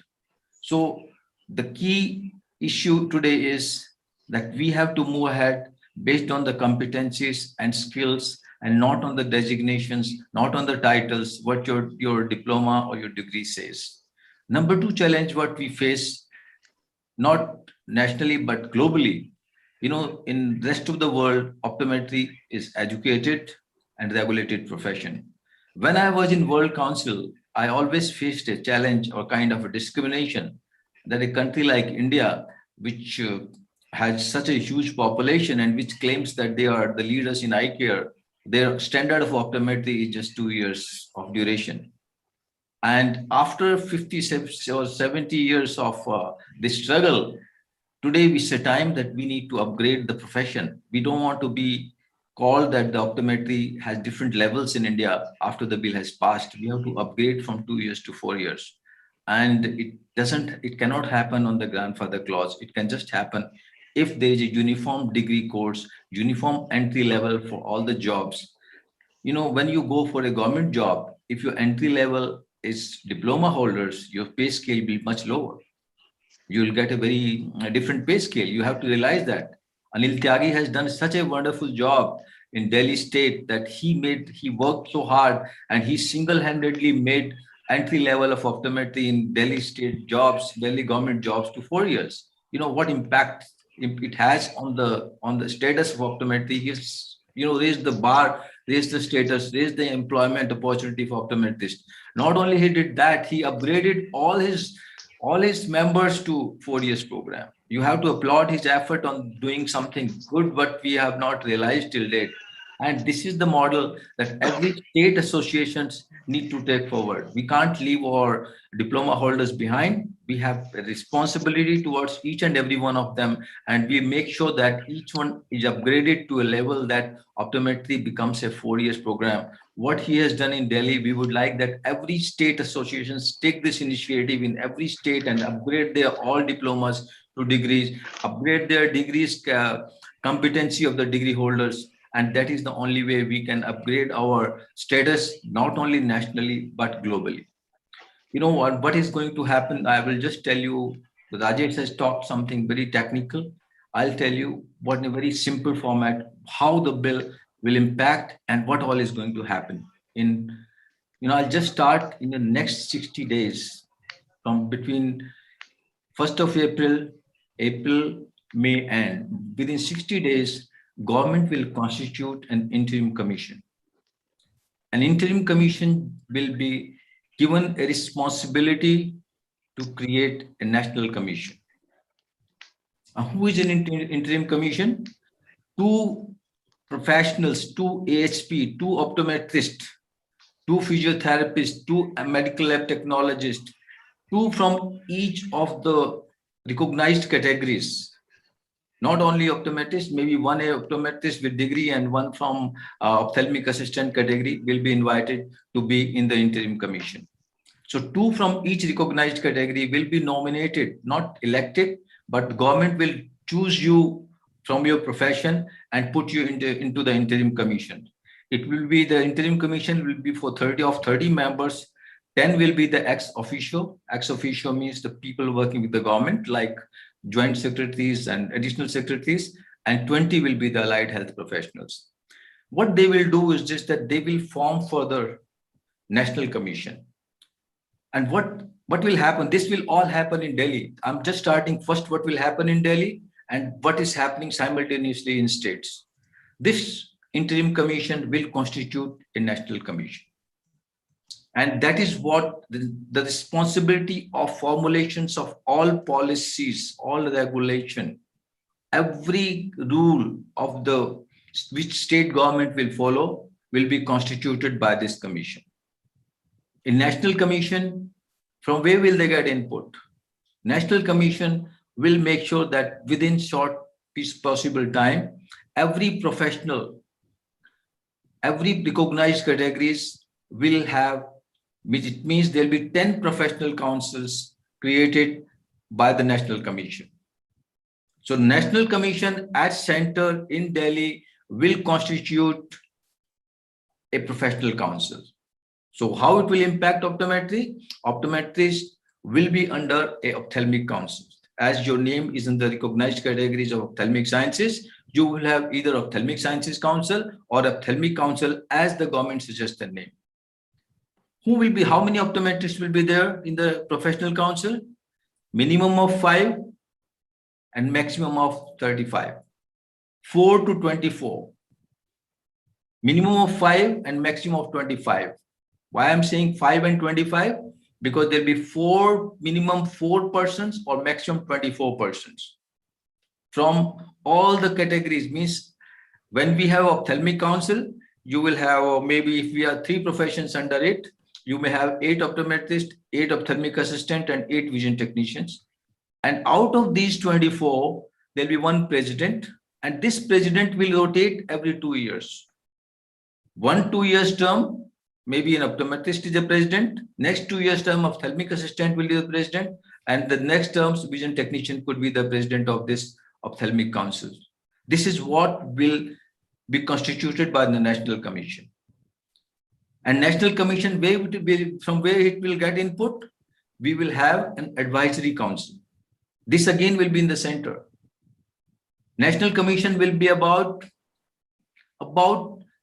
So the key issue today is that we have to move ahead based on the competencies and skills and not on the designations, not on the titles, what your diploma or your degree says. Number 2 challenge what we face, not nationally but globally, in the rest of the world, optometry is educated and regulated profession. When I was in World Council, I always faced a challenge or kind of a discrimination that a country like India, which has such a huge population and which claims that they are the leaders in eye care, their standard of optometry is just 2 years of duration. And after 50 or 70 years of this struggle, today is a time that we need to upgrade the profession. We don't want to be called that the optometry has different levels in India after the bill has passed. We have to upgrade from 2 years to 4 years. And it cannot happen on the grandfather clause. It can just happen if there is a uniform degree course, uniform entry level for all the jobs. When you go for a government job, if your entry level is diploma holders, your pay scale will be much lower. You will get a very different pay scale. You have to realize that. Anil Tyagi has done such a wonderful job in Delhi state that he worked so hard and he single-handedly made entry level of optometry in Delhi state jobs, Delhi government jobs to 4 years. What impact it has on the status of optometry. He's raised the bar, raised the status, raised the employment opportunity for optometrists. Not only he did that, he upgraded all his members to 4 years program. You have to applaud his effort on doing something good, but we have not realized till date. And this is the model that every state associations need to take forward. We can't leave our diploma holders behind. We have a responsibility towards each and every one of them, and we make sure that each one is upgraded to a level that optometry becomes a 4 years program. What he has done in Delhi, we would like that every state associations take this initiative in every state and upgrade their all diplomas to degrees, upgrade their degrees competency of the degree holders. And that is the only way we can upgrade our status, not only nationally, but globally. What is going to happen? I will just tell you, Rajesh has talked something very technical. I'll tell you what in a very simple format, how the bill will impact and what all is going to happen. I'll just start in the next 60 days from between 1st of April, May end. Within 60 days, government will constitute an interim commission. An interim commission will be given a responsibility to create a national commission. Who is an interim commission? 2 professionals, 2 AHP, 2 optometrists, 2 physiotherapists, 2 medical lab technologists, 2 from each of the recognized categories. Not only optometrist, maybe one optometrist with degree and one from ophthalmic assistant category will be invited to be in the interim commission. So 2 from each recognized category will be nominated, not elected, but the government will choose you from your profession and put you into the interim commission. It will be, the interim commission will be for 30 members. 10 will be the ex officio. Ex officio means the people working with the government, like joint secretaries and additional secretaries, and 20 will be the allied health professionals. What they will do is just that they will form further national commission. And what will happen? This will all happen in Delhi. I'm just starting first what will happen in Delhi and what is happening simultaneously in states. This interim commission will constitute a national commission. And that is what the responsibility of formulations of all policies, all regulation, every rule of which state government will follow will be constituted by this commission. In National Commission, from where will they get input? National Commission will make sure that within short possible time, every professional, every recognized categories will have, which it means there'll be 10 professional councils created by the National Commission. So National Commission at center in Delhi will constitute a professional council. So how it will impact optometry? Optometrists will be under a ophthalmic council. As your name is in the recognized categories of ophthalmic sciences, you will have either ophthalmic sciences council or ophthalmic council as the government suggests the name. Who will be, how many optometrists will be there in the professional council? Minimum of 5 and maximum of 35. 4 to 24. Minimum of 5 and maximum of 25. Why I'm saying 5 and 25? Because there'll be minimum 4 persons or maximum 24 persons. From all the categories, means when we have ophthalmic council, you will have, maybe if we have 3 professions under it, you may have 8 optometrists, 8 ophthalmic assistant, and 8 vision technicians. And out of these 24, there'll be 1 president, and this president will rotate every 2 years. 1 2 years term, maybe an optometrist is the president. Next 2 years term, ophthalmic assistant will be the president, and the next term, vision technician could be the president of this ophthalmic council. This is what will be constituted by the National Commission. And National Commission, from where it will get input, we will have an advisory council. This again will be in the center. National Commission will be about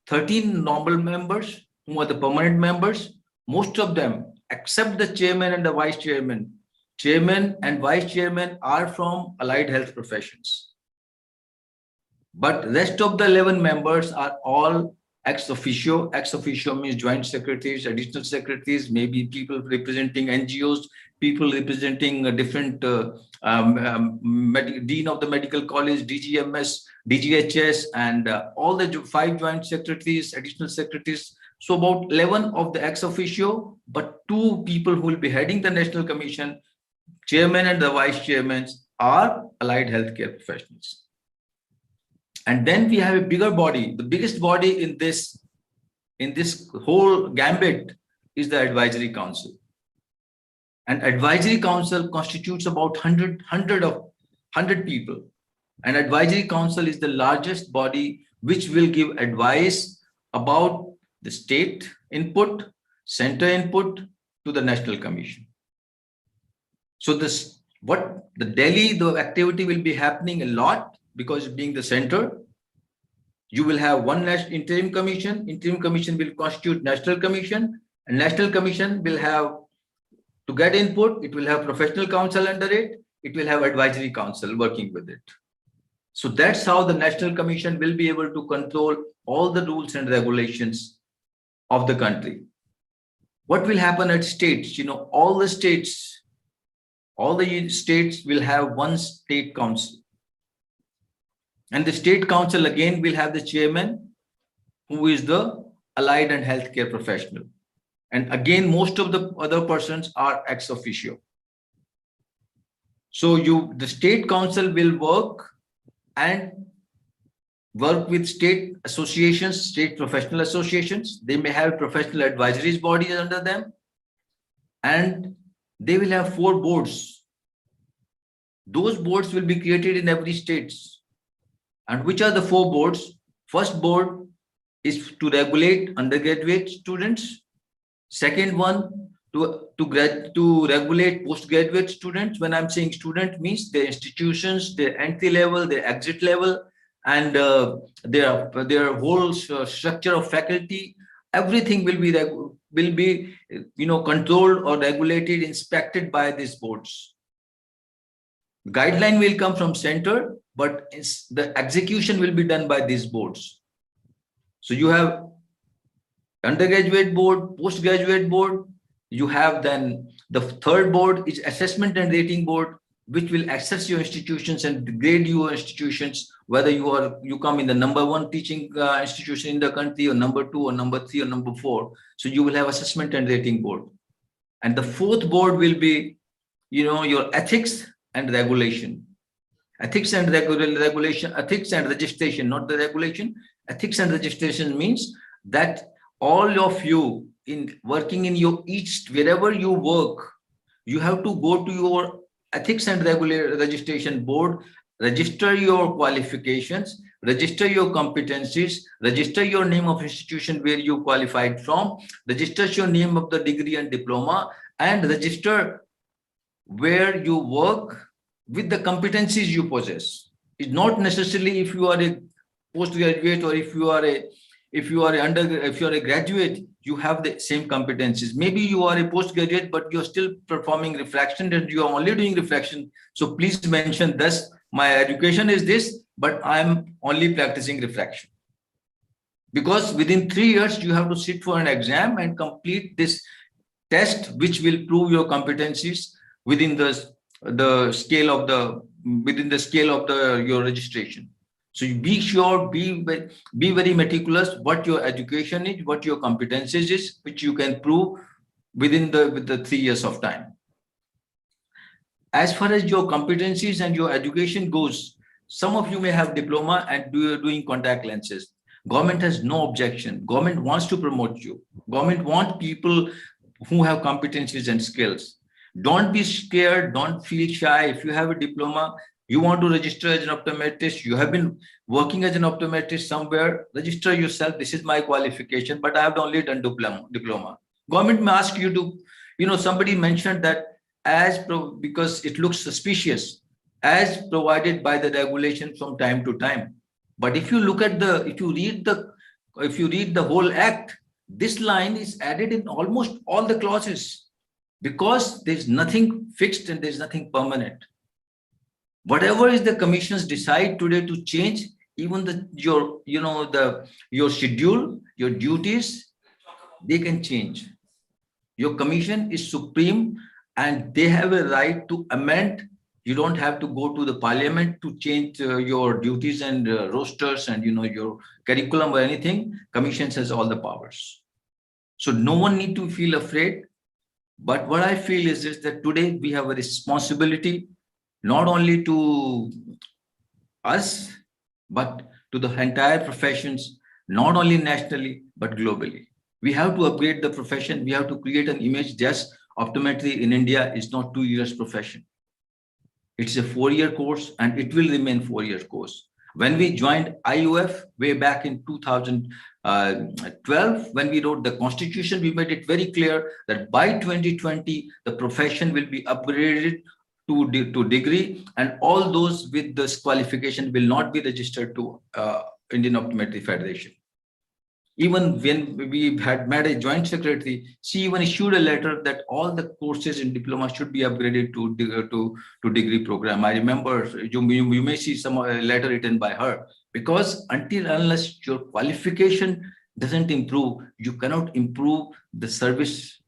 13 normal members who are the permanent members. Most of them, except the chairman and the vice chairman. Chairman and vice chairman are from allied health professions. But rest of the 11 members are all ex officio. Ex officio means joint secretaries, additional secretaries, maybe people representing NGOs, people representing a different dean of the medical college, DGMS, DGHS, and all the 5 joint secretaries, additional secretaries. So about 11 of the ex officio, but 2 people who will be heading the National Commission, chairman and the vice chairmen, are allied healthcare professionals. And then we have a bigger body. The biggest body in this whole gambit is the advisory council. And advisory council constitutes about 100 people. And advisory council is the largest body which will give advice about the state input, center input to the National Commission. So the activity will be happening a lot because being the center. You will have one interim commission. Interim commission will constitute National Commission, and National Commission will have, to get input, it will have professional council under it. It will have advisory council working with it. So that's how the National Commission will be able to control all the rules and regulations of the country. What will happen at states? All the states will have one state council. And the state council again will have the chairman, who is the allied and healthcare professional. And again, most of the other persons are ex officio. So the state council will work and work with state associations, state professional associations. They may have professional advisories bodies under them, and they will have 4 boards. Those boards will be created in every state. And which are the 4 boards? First board is to regulate undergraduate students. Second one, to regulate postgraduate students. When I'm saying student, means their institutions, their entry level, their exit level, and their whole structure of faculty. Everything will be controlled or regulated, inspected by these boards. Guideline will come from center, but the execution will be done by these boards. So you have undergraduate board, postgraduate board. You have then the third board is assessment and rating board, which will assess your institutions and grade your institutions, whether you come in the number 1 teaching institution in the country, or number 2, or number 3, or number 4. So you will have assessment and rating board. And the 4th board will be, your ethics and regulation. Ethics and regulation, ethics and registration, not the regulation. Ethics and registration means that all of you in working in your wherever you work, you have to go to your ethics and registration board, register your qualifications, register your competencies, register your name of institution where you qualified from, register your name of the degree and diploma, and register where you work with the competencies you possess. It's not necessarily if you are a postgraduate or if you are a graduate, you have the same competencies. Maybe you are a postgraduate, but you're still performing refraction and you are only doing refraction. So please mention this. My education is this, but I'm only practicing refraction. Because within 3 years, you have to sit for an exam and complete this test, which will prove your competencies within the scale of your registration. So you be sure, be very meticulous what your education is, what your competencies is, which you can prove within the 3 years of time. As far as your competencies and your education goes, some of you may have diploma and doing contact lenses. Government has no objection. Government wants to promote you. Government wants people who have competencies and skills. Don't be scared. Don't feel shy. If you have a diploma, you want to register as an optometrist, you have been working as an optometrist somewhere, register yourself. This is my qualification, but I have only done diploma. Government may ask you to, somebody mentioned that because it looks suspicious, as provided by the regulation from time to time. But if you look at if you read the whole act, this line is added in almost all the clauses, because there's nothing fixed and there's nothing permanent. Whatever is the commissions decide today to change, even your schedule, your duties, they can change. Your commission is supreme and they have a right to amend. You don't have to go to the parliament to change your duties and rosters and your curriculum or anything. Commission has all the powers. So no one need to feel afraid. But what I feel is that today we have a responsibility, not only to us, but to the entire professions, not only nationally, but globally. We have to upgrade the profession. We have to create an image. Just optometry in India is not 2 years profession. It's a 4-year course and it will remain 4-year course. When we joined IOF way back in 2012, when we wrote the constitution, we made it very clear that by 2020, the profession will be upgraded to degree, and all those with this qualification will not be registered to Indian Optometry Federation. Even when we had met a joint secretary, she even issued a letter that all the courses in diploma should be upgraded to degree program. I remember you may see some letter written by her, because unless your qualification doesn't improve, you cannot improve the service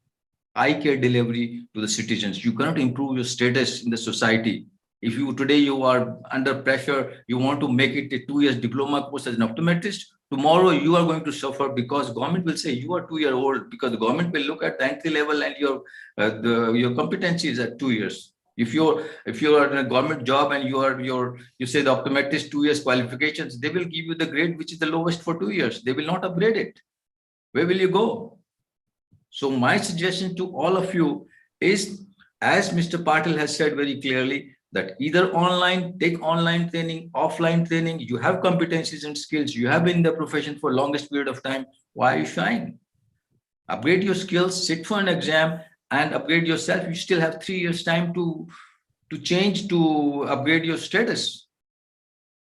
eye care delivery to the citizens. You cannot improve your status in the society. If today you are under pressure, you want to make it a 2 years diploma course as an optometrist, tomorrow you are going to suffer because government will say you are 2 years old, because the government will look at the entry level and your competencies at 2 years. If you're in a government job and you say the optometrist 2 years qualifications, they will give you the grade which is the lowest for 2 years. They will not upgrade it. Where will you go? So my suggestion to all of you is, as Mr. Patil has said very clearly, that either take online training, offline training. You have competencies and skills. You have been in the profession for longest period of time. Why are you shying? Upgrade your skills, sit for an exam and upgrade yourself. You still have 3 years time to change, to upgrade your status.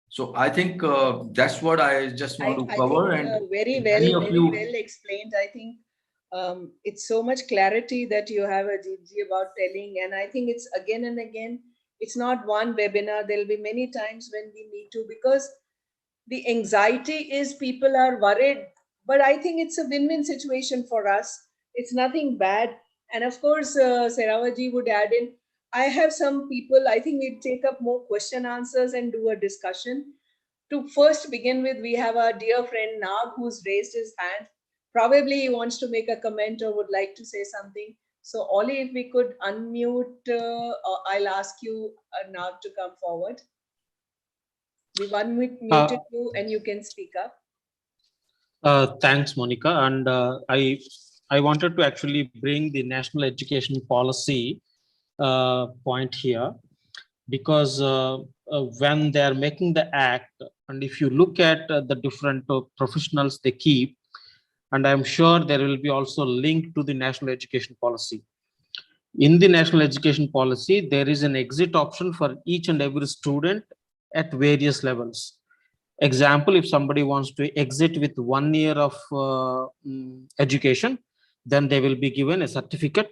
So I think that's what I just want to cover. And very well explained. I think it's so much clarity that you have, Ajeet ji, about telling. And I think it's again and again, it's not one webinar. There'll be many times when we need to, because the anxiety is people are worried, but I think it's a win-win situation for us. It's nothing bad. And of course, Sehrawat ji would add in, I have some people, I think we'd take up more question answers and do a discussion. To first begin with, we have our dear friend Nag, who's raised his hand. Probably he wants to make a comment or would like to say something. So Oli, if we could unmute, I'll ask you, Nag, to come forward. We've unmuted you and you can speak up. Thanks, Monica. And I wanted to actually bring the national education policy point here, because when they are making the act, and if you look at the different professionals they keep, and I'm sure there will be also linked to the national education policy. In the national education policy, there is an exit option for each and every student at various levels. Example, if somebody wants to exit with 1 year of education, then they will be given a certificate.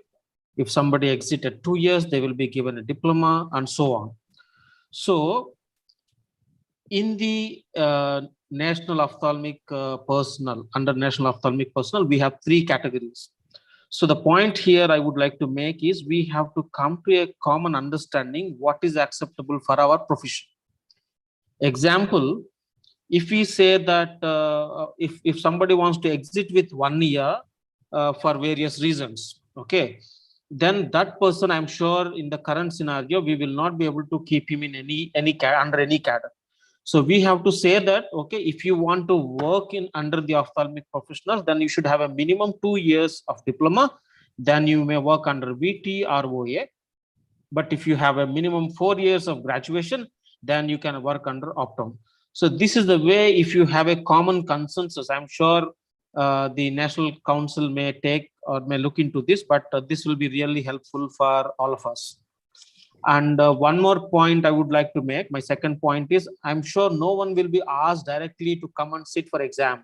If somebody exits at 2 years, they will be given a diploma and so on. So in the national ophthalmic personnel, under national ophthalmic personnel, we have 3 categories. So the point here I would like to make is we have to come to a common understanding what is acceptable for our profession. Example, if we say that if somebody wants to exit with 1 year for various reasons, okay, then that person, I'm sure in the current scenario, we will not be able to keep him in under any cadre. So we have to say that, okay, if you want to work under the ophthalmic professionals, then you should have a minimum 2 years of diploma. Then you may work under VT or OA. But if you have a minimum 4 years of graduation, then you can work under Optom. So this is the way, if you have a common consensus, I'm sure the National Council may take or may look into this, but this will be really helpful for all of us. And one more point I would like to make, my second point is, I'm sure no one will be asked directly to come and sit for exam.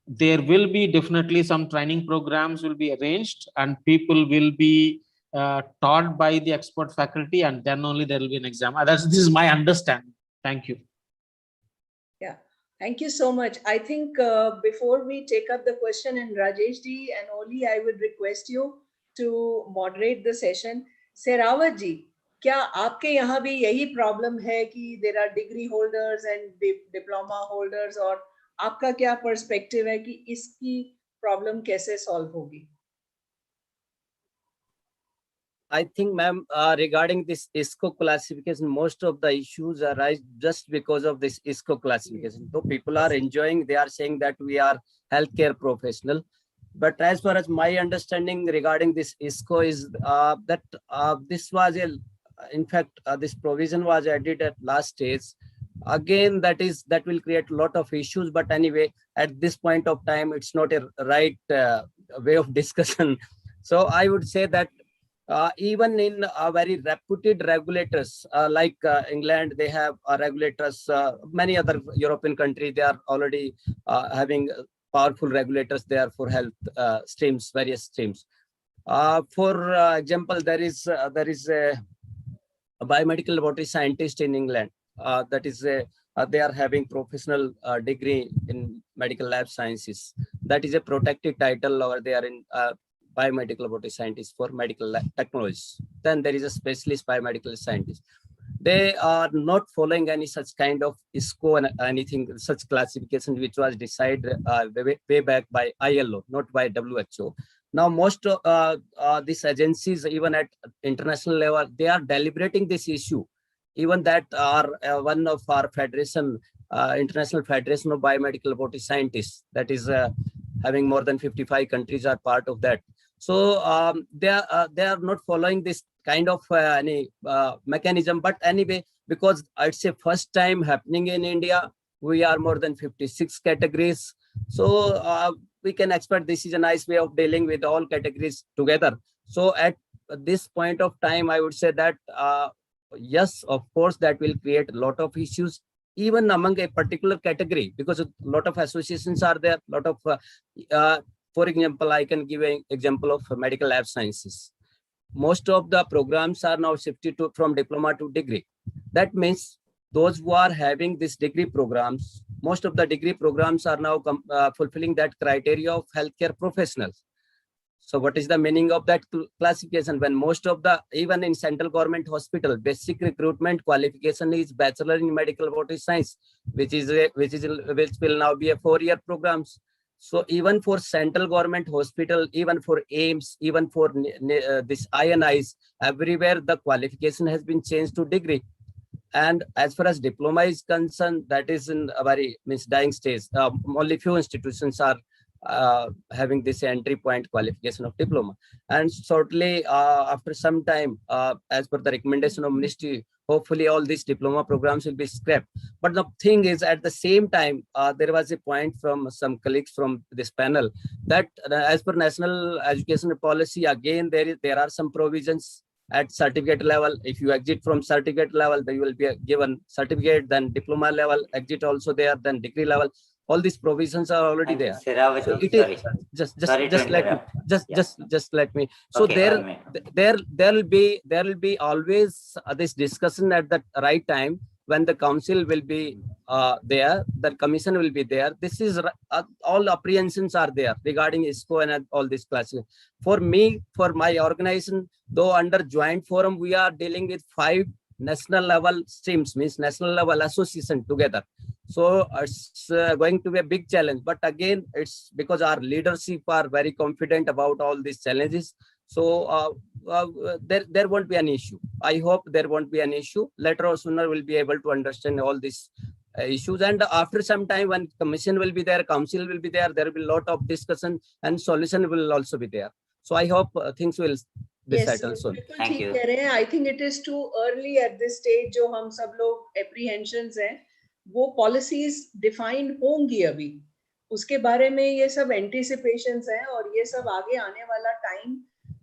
There will be definitely some training programs will be arranged and people will be taught by the expert faculty, and then only there will be an exam. This is my understanding. Thank you. Yeah, thank you so much. I think before we take up the question, and Rajesh ji and Oli, I would request you to moderate the session. Sehrawat ji, क्या आपके यहाँ भी यही problem है कि there are degree holders and diploma holders, और आपका क्या पर्सपेक्टिव है कि इसकी प्रॉब्लम कैसे सॉल्व होगी? I think, ma'am, regarding this ISCO classification, most of the issues arise just because of this ISCO classification. So people are enjoying, they are saying that we are healthcare professional. But as far as my understanding regarding this ISCO is that this was in fact, this provision was added at last stage. Again, that will create a lot of issues. But anyway, at this point of time, it's not a right way of discussion. So I would say that even in very reputed regulators like England, they have regulators. Many other European countries, they are already having powerful regulators there for health streams, various streams. For example, there is a biomedical laboratory scientist in England. That is they are having professional degree in medical lab sciences. That is a protected title over there in biomedical laboratory scientist for medical technologies. Then there is a specialist biomedical scientist. They are not following any such kind of ISCO and anything, such classification which was decided way back by ILO, not by WHO. Now, most of these agencies, even at international level, they are deliberating this issue. Even that are one of our federation, International Federation of Biomedical Laboratory Scientists, that is having more than 55 countries are part of that. So they are not following this kind of any mechanism. But anyway, because it's a first time happening in India, we are more than 56 categories. So we can expect this is a nice way of dealing with all categories together. So at this point of time, I would say that yes, of course, that will create a lot of issues, even among a particular category, because a lot of associations are there, a lot of, for example, I can give an example of medical lab sciences. Most of the programs are now shifted from diploma to degree. That means those who are having these degree programs, most of the degree programs are now fulfilling that criteria of healthcare professionals. So what is the meaning of that classification? When most of the, even in central government hospital, basic recruitment qualification is Bachelor in Medical Laboratory Science, which will now be a 4-year programs. So even for central government hospital, even for AIMS, even for this INIs, everywhere the qualification has been changed to degree. And as far as diploma is concerned, that is in a very dying stage. Only few institutions are having this entry point qualification of diploma. And certainly after some time, as per the recommendation of ministry, hopefully all these diploma programs will be scrapped. But the thing is, at the same time, there was a point from some colleagues from this panel that as per national education policy, again, there are some provisions at certificate level. If you exit from certificate level, then you will be given certificate, then diploma level, exit also there, then degree level. All these provisions are already there. Sehrawat, So it sorry. is Sorry just to let me interrupt. just let me. So Okay, there will be always this discussion at the right time when the council will be there, the commission will be there. This is all apprehensions are there regarding ISCO and all this classes. For me, for my organization, though under joint forum, we are dealing with 5 national level streams, means national level association together. So it's going to be a big challenge. But again, it's because our leadership are very confident about all these challenges. So there won't be an issue. I hope there won't be an issue. Later or sooner, we'll be able to understand all these issues. And after some time, when commission will be there, council will be there, there will be a lot of discussion and solution will also be there. So I hope things will be settled soon. Thank you. I think it is too early at this stage. जो हम सब लोग apprehensions हैं, वो policies defined होंगी अभी. उसके बारे में ये सब anticipations हैं और ये सब आगे आने वाला time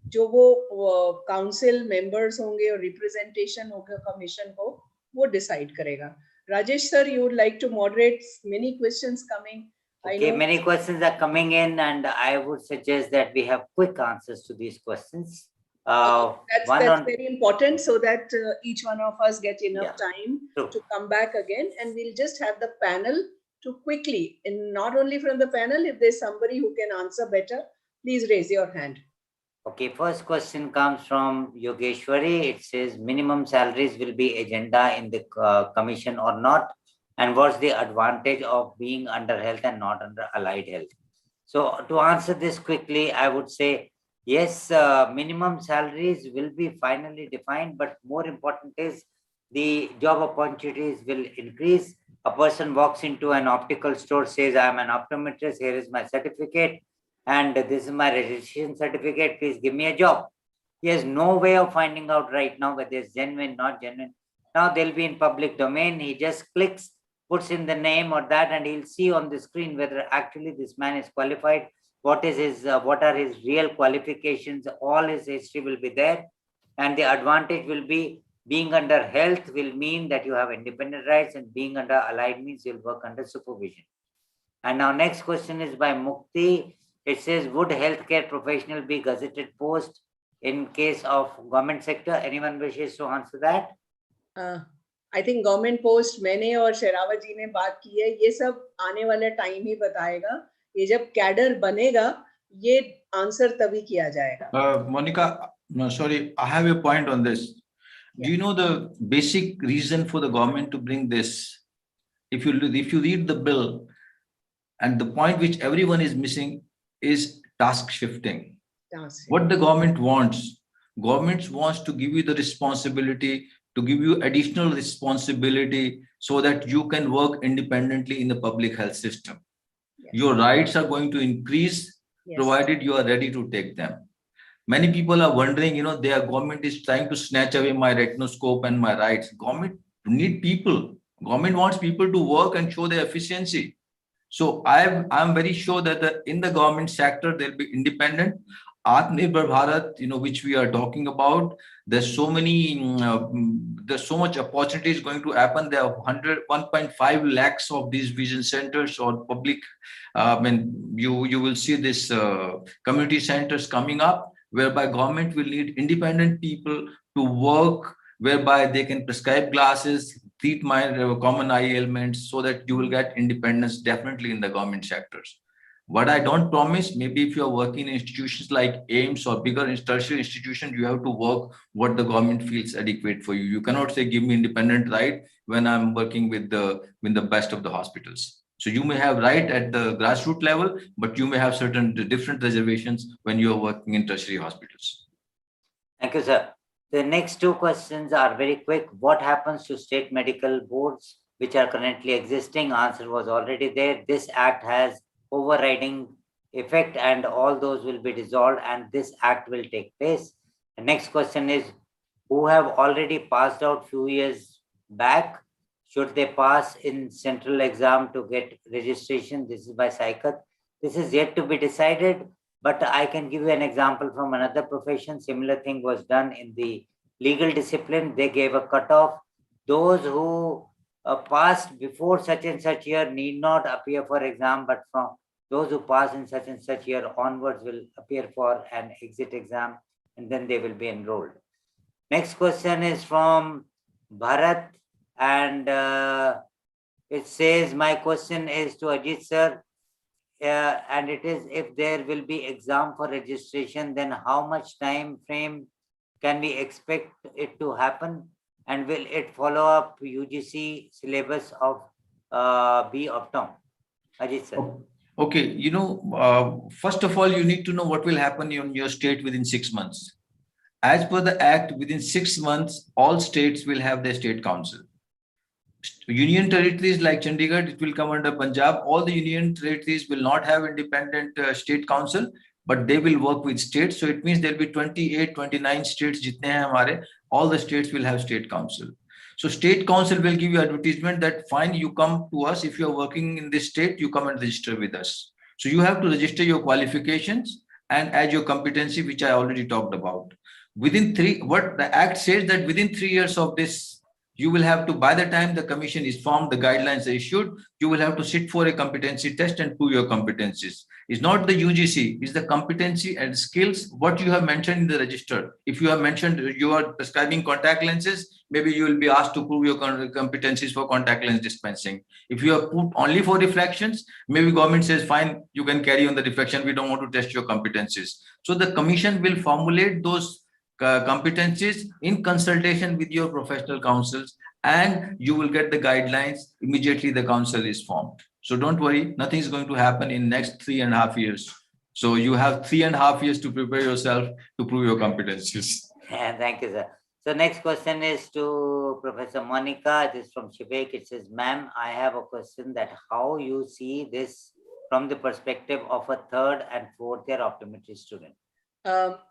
जो वो council members होंगे और representation होगा commission को, वो decide करेगा. Rajesh sir, you would like to moderate? Many questions coming. Okay, many questions are coming in, and I would suggest that we have quick answers to these questions. That's very important, so that each one of us get enough time to come back again, and we'll just have the panel to quickly, and not only from the panel, if there's somebody who can answer better, please raise your hand. Okay, first question comes from Yogeshwari. It says minimum salaries will be agenda in the commission or not, and what's the advantage of being under health and not under allied health? So to answer this quickly, I would say yes, minimum salaries will be finally defined, but more important is the job opportunities will increase. A person walks into an optical store, says, I'm an optometrist, here is my certificate, and this is my registration certificate, please give me a job. He has no way of finding out right now whether it's genuine, not genuine. Now they'll be in public domain. He just clicks, puts in the name or that, and he'll see on the screen whether actually this man is qualified, what are his real qualifications, all his history will be there. And the advantage will be being under health will mean that you have independent rights, and being under allied means you'll work under supervision. And now next question is by Mukti. It says, would healthcare professional be gazetted post in case of government sector? Anyone wishes to answer that? I think government post मैंने और शेरावत जी ने बात की है, ये सब आने वाले टाइम ही बताएगा. ये जब कैडर बनेगा, ये आंसर तभी किया जाएगा. Monica, no, sorry, I have a point on this. Do you know the basic reason for the government to bring this? If you read the bill, and the point which everyone is missing is task shifting. What the government wants to give you the responsibility, to give you additional responsibility so that you can work independently in the public health system. Yes. Your rights are going to increase, Yes. provided you are ready to take them. Many people are wondering, their government is trying to snatch away my retinoscope and my rights. Government need people. Government wants people to work and show their efficiency. So I'm very sure that in the government sector, they'll be independent. Atmanirbhar Bharat, which we are talking about, there's so much opportunities going to happen. There are 1.5 lakhs of these vision centers or public. You will see this community centers coming up, whereby government will need independent people to work, whereby they can prescribe glasses, treat my common eye ailments, so that you will get independence definitely in the government sectors. What I don't promise, maybe if you are working in institutions like AIMS or bigger tertiary institutions, you have to work what the government feels adequate for you. You cannot say, give me independent right when I'm working with the best of the hospitals. So you may have right at the grassroots level, but you may have certain different reservations when you are working in tertiary hospitals. Thank you, sir. The next two questions are very quick. What happens to state medical boards which are currently existing? Answer was already there. This act has overriding effect and all those will be dissolved and this act will take place. The next question is, who have already passed out few years back, should they pass in central exam to get registration? This is by Saikat. This is yet to be decided, but I can give you an example from another profession. Similar thing was done in the legal discipline. They gave a cutoff. Those who passed before such and such year need not appear for exam, but from those who pass in such and such year onwards will appear for an exit exam and then they will be enrolled. Next question is from Bharat and it says, my question is to Ajeet sir, and it is, if there will be exam for registration, then how much time frame can we expect it to happen? And will it follow up UGC syllabus of B Optom? Ajeet sir. Okay, first of all, you need to know what will happen in your state within 6 months. As per the act, within 6 months, all states will have their state council. Union territories like Chandigarh, it will come under Punjab. All the union territories will not have independent state council, but they will work with states. So it means there will be 28, 29 states. Jitne hain hamare, all the states will have state council. So state council will give you advertisement that fine, you come to us. If you're working in this state, you come and register with us. So you have to register your qualifications and add your competency, which I already talked about. Within what the act says that within 3 years of this, you will have to, by the time the commission is formed, the guidelines are issued, you will have to sit for a competency test and prove your competencies. It's not the UGC, it's the competency and skills, what you have mentioned in the register. If you have mentioned you are prescribing contact lenses, maybe you will be asked to prove your competencies for contact lens dispensing. If you have put only for reflections, maybe government says, fine, you can carry on the reflection, we don't want to test your competencies. So the commission will formulate those competencies in consultation with your professional councils, and you will get the guidelines immediately the council is formed. So don't worry, nothing is going to happen in next 3.5 years. So you have 3.5 years to prepare yourself to prove your competencies. Yeah, thank you, sir. So next question is to Professor Monica. It is from Shivek. It says, ma'am, I have a question that how you see this from the perspective of a 3rd and 4th year optometry student.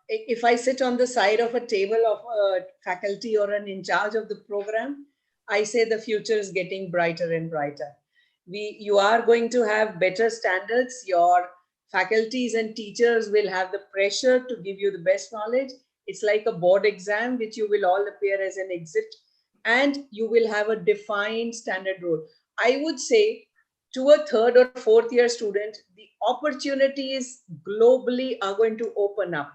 If I sit on the side of a table of a faculty or an in charge of the program, I say the future is getting brighter and brighter. You are going to have better standards. Your faculties and teachers will have the pressure to give you the best knowledge. It's like a board exam, which you will all appear as an exit, and you will have a defined standard role. I would say to a 3rd or 4th year student, the opportunities globally are going to open up.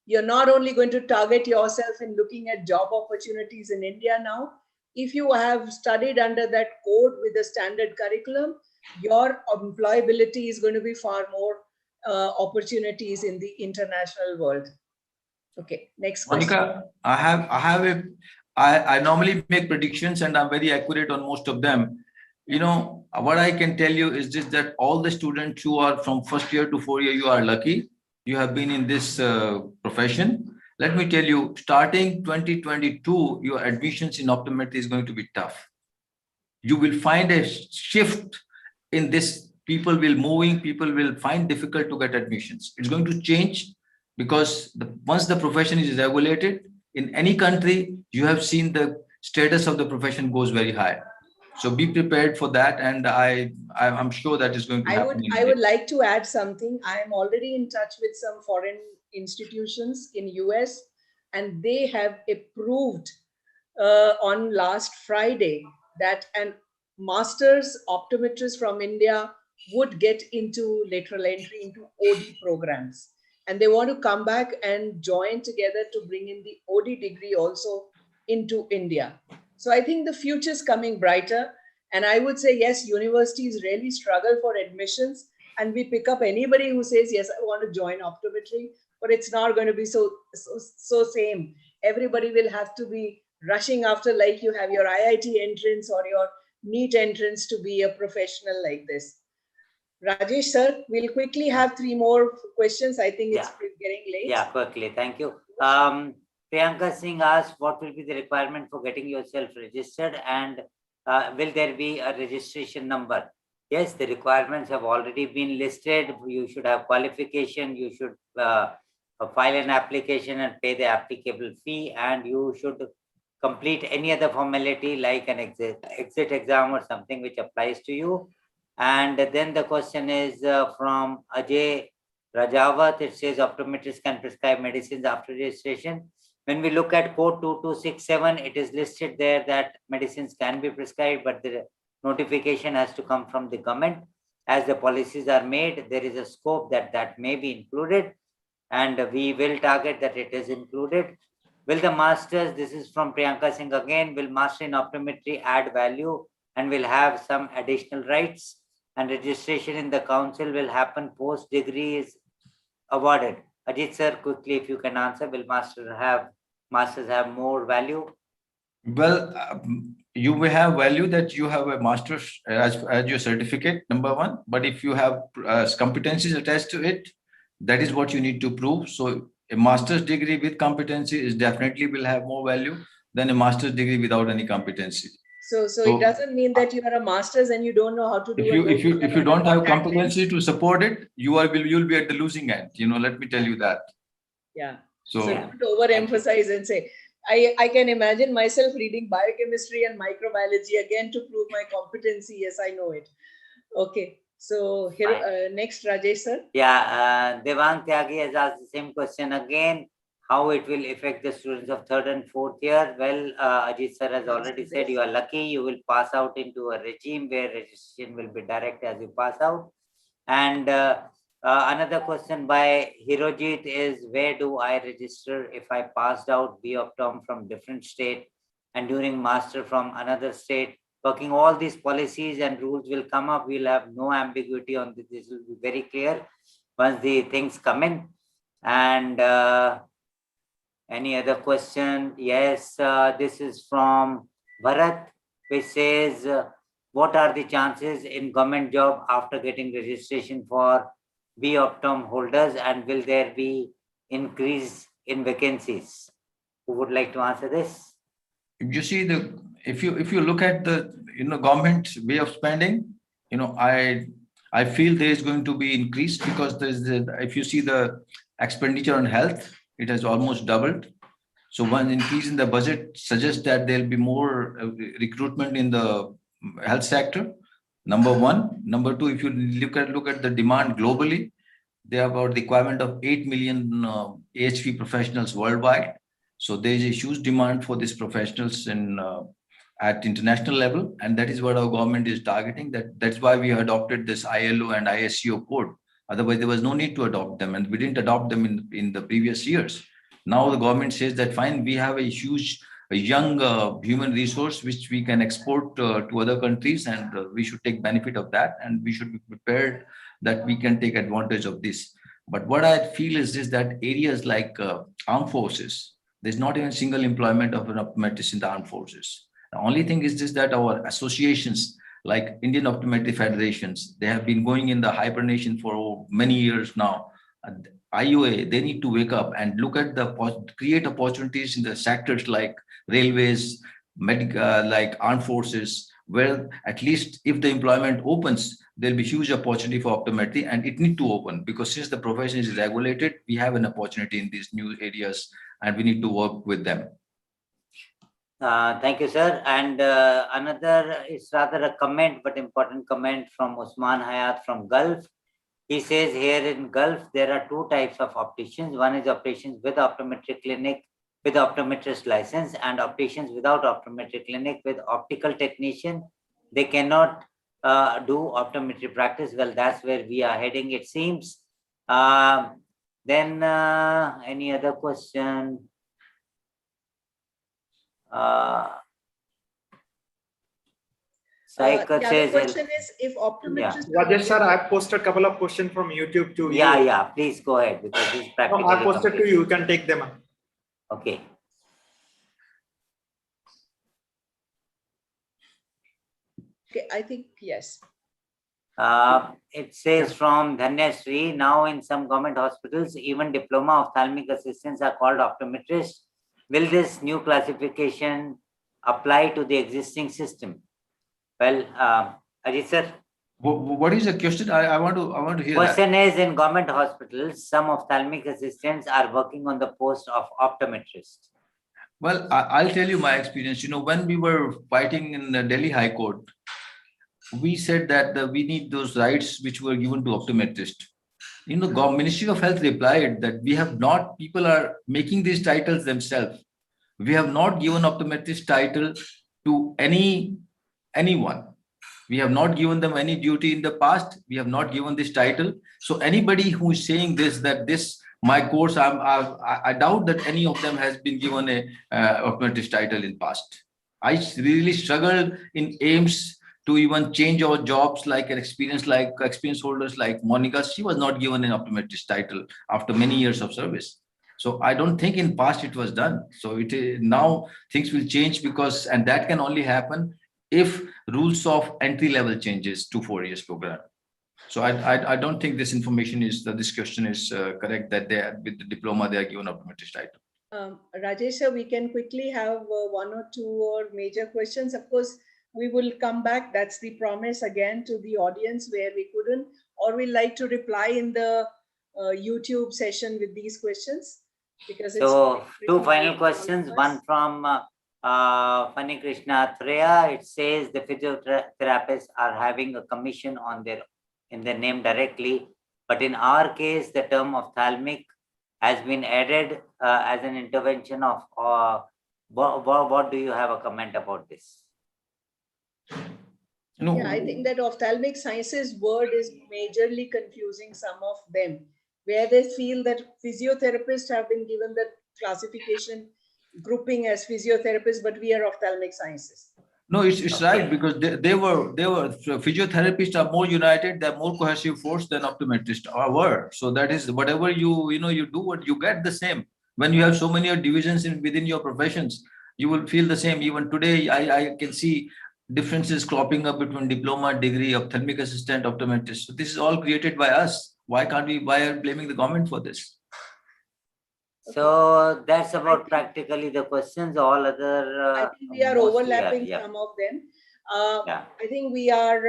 You're not only going to target yourself in looking at job opportunities in India now. If you have studied under that code with a standard curriculum, your employability is going to be far more opportunities in the international world. Okay, next question. Monica, I normally make predictions and I'm very accurate on most of them. What I can tell you is just that all the students who are from 1st year to 4th year, you are lucky. you have been in this profession. Let me tell you, starting 2022, your admissions in optometry is going to be tough. You will find a shift in this. People will find difficult to get admissions. It's going to change because once the profession is regulated in any country, you have seen the status of the profession goes very high. So be prepared for that, and I'm sure that is going to happen. I would like to add something. I am already in touch with some foreign institutions in US, and they have approved on last Friday that an master's optometrist from India would get into lateral entry into OD programs. And they want to come back and join together to bring in the OD degree also into India. So I think the future is coming brighter. And I would say, yes, universities really struggle for admissions. And we pick up anybody who says, yes, I want to join optometry, but it's not going to be so same. Everybody will have to be rushing after, like you have your IIT entrance or your NEET entrance to be a professional like this. Rajesh, sir, we'll quickly have 3 more questions. I think it's getting late. Yeah, quickly. Thank you. Priyanka Singh asked, what will be the requirement for getting yourself registered, and will there be a registration number? Yes, the requirements have already been listed. You should have qualification. You should file an application and pay the applicable fee, and you should complete any other formality like an exit exam or something which applies to you. And then the question is from Ajay Rajawat. It says optometrists can prescribe medicines after registration. When we look at code 2267, it is listed there that medicines can be prescribed, but the notification has to come from the government. As the policies are made, there is a scope that may be included, and we will target that it is included. Will the masters, this is from Priyanka Singh again, will master in optometry add value and will have some additional rights, and registration in the council will happen post degree is awarded? Ajeet sir, quickly if you can answer, will masters have more value? Well, you may have value that you have a master's as your certificate, number one, but if you have competencies attached to it, that is what you need to prove. So a master's degree with competency is definitely will have more value than a master's degree without any competency. So it doesn't mean that you are a master's and you don't know how to do it. If you don't have competency to support it, you'll be at the losing end. Let me tell you that. Yeah. So don't overemphasize and say, I can imagine myself reading biochemistry and microbiology again to prove my competency. Yes, I know it. Okay. So here next, Rajesh sir. Yeah, Devang Tyagi has asked the same question again, how it will affect the students of 3rd and 4th year. Well, Ajeet sir has already said you are lucky. You will pass out into a regime where registration will be direct as you pass out. And another question by Hirojit is, where do I register if I passed out B Optom from different state and during master from another state? Working all these policies and rules will come up. We'll have no ambiguity on this. This will be very clear once the things come in. And any other question? Yes, this is from Bharat, which says, what are the chances in government job after getting registration for B Optom holders, and will there be increase in vacancies? Who would like to answer this? You see, if you look at the government way of spending, I feel there is going to be increase because if you see the expenditure on health, it has almost doubled. So one increase in the budget suggests that there'll be more recruitment in the health sector. Number one. Number two, if you look at the demand globally, they have about the requirement of 8 million AHP professionals worldwide. So there is a huge demand for these professionals at international level, and that is what our government is targeting. That's why we adopted this ILO and ISCO code. Otherwise, there was no need to adopt them, and we didn't adopt them in the previous years. Now the government says that fine, we have a young human resource which we can export to other countries, and we should take benefit of that, and we should be prepared that we can take advantage of this. But what I feel is this, that areas like armed forces, there's not even single employment of an optometrist in the armed forces. The only thing is this, that our associations like Indian Optometry Federations, they have been going in the hibernation for many years now, IOA, they need to wake up and look at create opportunities in the sectors like railways, like armed forces, where at least if the employment opens, there'll be huge opportunity for optometry, and it need to open, because since the profession is regulated, we have an opportunity in these new areas and we need to work with them. Thank you, sir. And another is rather a comment, but important comment from Usman Hayat from Gulf. He says here in Gulf, there are two types of opticians. One is opticians with optometry clinic with optometrist license, and opticians without optometry clinic with optical technician. They cannot do optometry practice. Well, that's where we are heading, it seems. Then any other question? The question is if optometrists. Rajesh sir, I posted a couple of questions from YouTube to you. Yeah, please go ahead, because this is practically I posted to you. You can take them up. Okay. Okay, I think yes. It says from Dhanyasri, now in some government hospitals, even diploma ophthalmic assistants are called optometrists. Will this new classification apply to the existing system? Well, Ajeet sir. What is the question? I want to hear. Question is, in government hospitals, some ophthalmic assistants are working on the post of optometrist. Well, I'll tell you my experience. When we were fighting in the Delhi High Court, we said that we need those rights which were given to optometrists. Ministry of Health replied that we have not, people are making these titles themselves. We have not given optometrist title to anyone. We have not given them any duty in the past. We have not given this title. So anybody who is saying this, that this, my course, I doubt that any of them has been given a optometrist title in past. I really struggled in AIMS to even change our jobs, like experience holders like Monica. She was not given an optometrist title after many years of service. So I don't think in past it was done. So now things will change, and that can only happen if rules of entry level changes to 4 years program. So I don't think this question is correct, that they with the diploma they are given optometrist title. Rajesh sir, we can quickly have one or two or major questions. Of course, we will come back. That's the promise again to the audience where we couldn't, or we'd like to reply in the YouTube session with these questions. Because so two final questions. One from Fani Krishna Threya. It says the physiotherapists are having a commission in their name directly, but in our case, the term ophthalmic has been added as an intervention of. What do you have a comment about this? Yeah, I think that ophthalmic sciences word is majorly confusing some of them, where they feel that physiotherapists have been given the classification grouping as physiotherapists, but we are ophthalmic sciences. No, it's right, because they were physiotherapists are more united, they're more cohesive force than optometrists were. So that is whatever you do, what you get the same. When you have so many divisions within your professions, you will feel the same. Even today, I can see differences cropping up between diploma, degree, ophthalmic assistant, optometrist. So this is all created by us. Why are blaming the government for this? So that's about practically the questions. All other. I think we are overlapping some of them. I think we are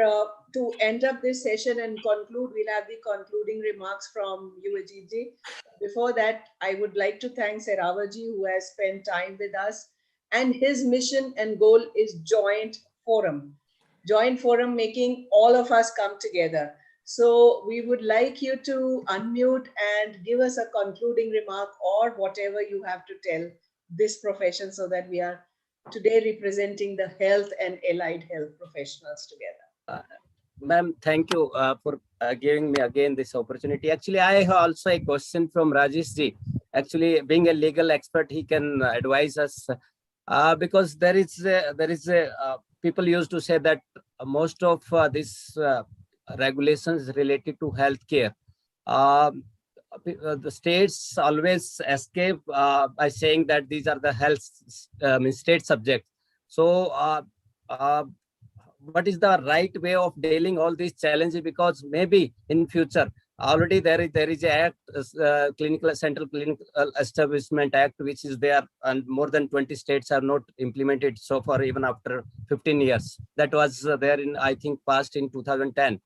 to end up this session and conclude. We'll have the concluding remarks from you, Ajeet ji. Before that, I would like to thank Sehrawat ji, who has spent time with us. And his mission and goal is joint forum making all of us come together. So we would like you to unmute and give us a concluding remark or whatever you have to tell this profession, so that we are today representing the health and allied health professionals together. Ma'am, thank you for giving me again this opportunity. Actually, I have also a question from Rajesh ji. Actually, being a legal expert, he can advise us because there is people used to say that most of this regulations related to healthcare, the states always escape by saying that these are the health state subjects. So what is the right way of dealing all these challenges? Because maybe in future already there is a act, clinical central clinical establishment act, which is there, and more than 20 states have not implemented so far, even after 15 years. That was there in, I think, passed in 2010.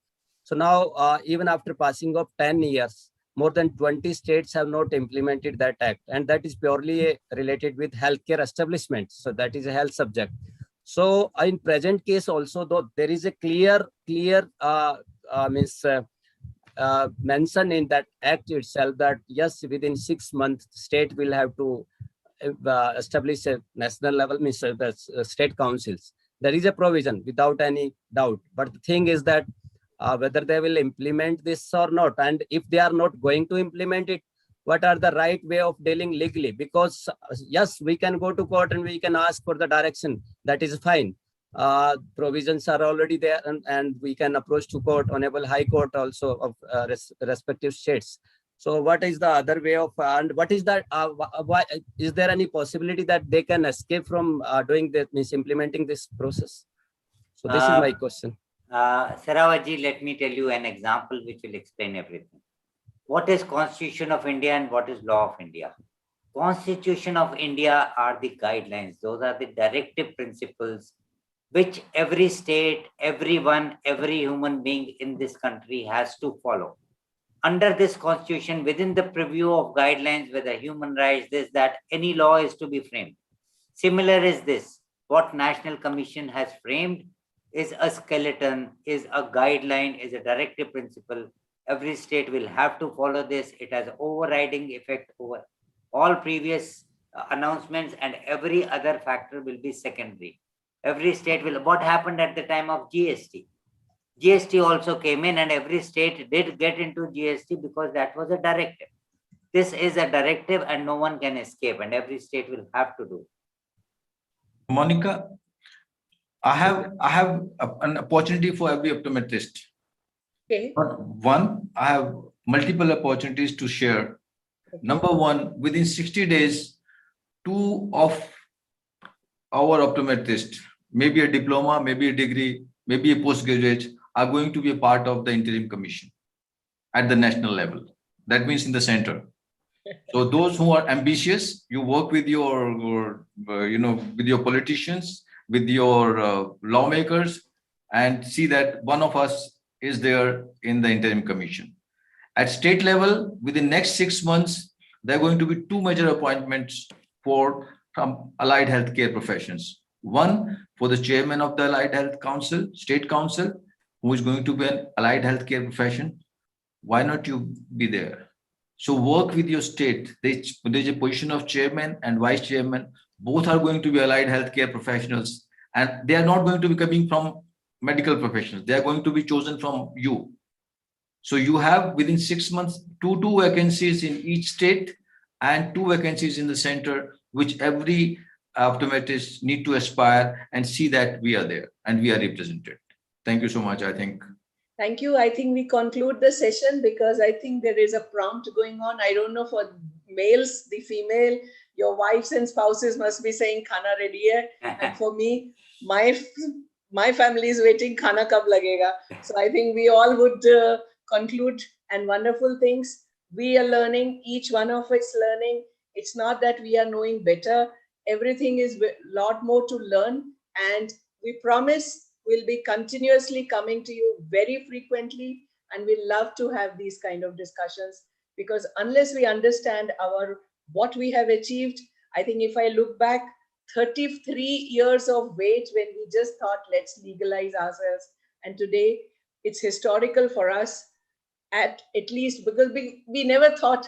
So now, even after passing of 10 years, more than 20 states have not implemented that act, and that is purely related with healthcare establishments. So that is a health subject. So in present case also, though, there is a clear mention in that act itself that yes, within 6 months, state will have to establish a national level, means the state councils. There is a provision without any doubt. But the thing is that whether they will implement this or not, and if they are not going to implement it, what are the right way of dealing legally? Because yes, we can go to court and we can ask for the direction. That is fine. Provisions are already there, and we can approach to court, Honorable High Court also of respective states. So what is the other way of, and what is that, why, is there any possibility that they can escape from doing that, means implementing this process? So this is my question. Sehrawat ji, let me tell you an example which will explain everything. What is Constitution of India and what is Law of India? Constitution of India are the guidelines. Those are the directive principles which every state, everyone, every human being in this country has to follow. Under this constitution, within the purview of guidelines, whether human rights, this, that, any law is to be framed. Similar is this. What National Commission has framed is a skeleton, is a guideline, is a directive principle. Every state will have to follow this. It has overriding effect over all previous announcements, and every other factor will be secondary. Every state will, what happened at the time of GST? GST also came in, and every state did get into GST because that was a directive. This is a directive and no one can escape, and every state will have to do. Monica, I have an opportunity for every optometrist. Okay. But one, I have multiple opportunities to share. Okay. Number one, within 60 days, 2 of our optometrists, maybe a diploma, maybe a degree, maybe a postgraduate, are going to be a part of the interim commission at the national level. That means in the center. So those who are ambitious, you work with your with your politicians, with your lawmakers, and see that one of us is there in the interim commission. At state level, within next 6 months, there are going to be 2 major appointments from allied healthcare professions. One for the chairman of the Allied Health Council, State Council, who is going to be an allied healthcare profession. Why not you be there? So work with your state. There's a position of chairman and vice chairman. Both are going to be allied healthcare professionals, and they are not going to be coming from medical professionals. They are going to be chosen from you. So you have within 6 months, two vacancies in each state and 2 vacancies in the center, which every optometrists need to aspire and see that we are there and we are represented. Thank you so much, I think. Thank you. I think we conclude the session because I think there is a prompt going on. I don't know for males, the female, your wives and spouses must be saying khana ready hai. And for me, my family is waiting khana kab lagega. So I think we all would conclude, and wonderful things. We are learning, each one of us learning. It's not that we are knowing better. Everything is a lot more to learn, and we promise we'll be continuously coming to you very frequently, and we love to have these kind of discussions, because unless we understand what we have achieved, I think if I look back 33 years of wait when we just thought let's legalize ourselves, and today it's historical for us at least because we never thought,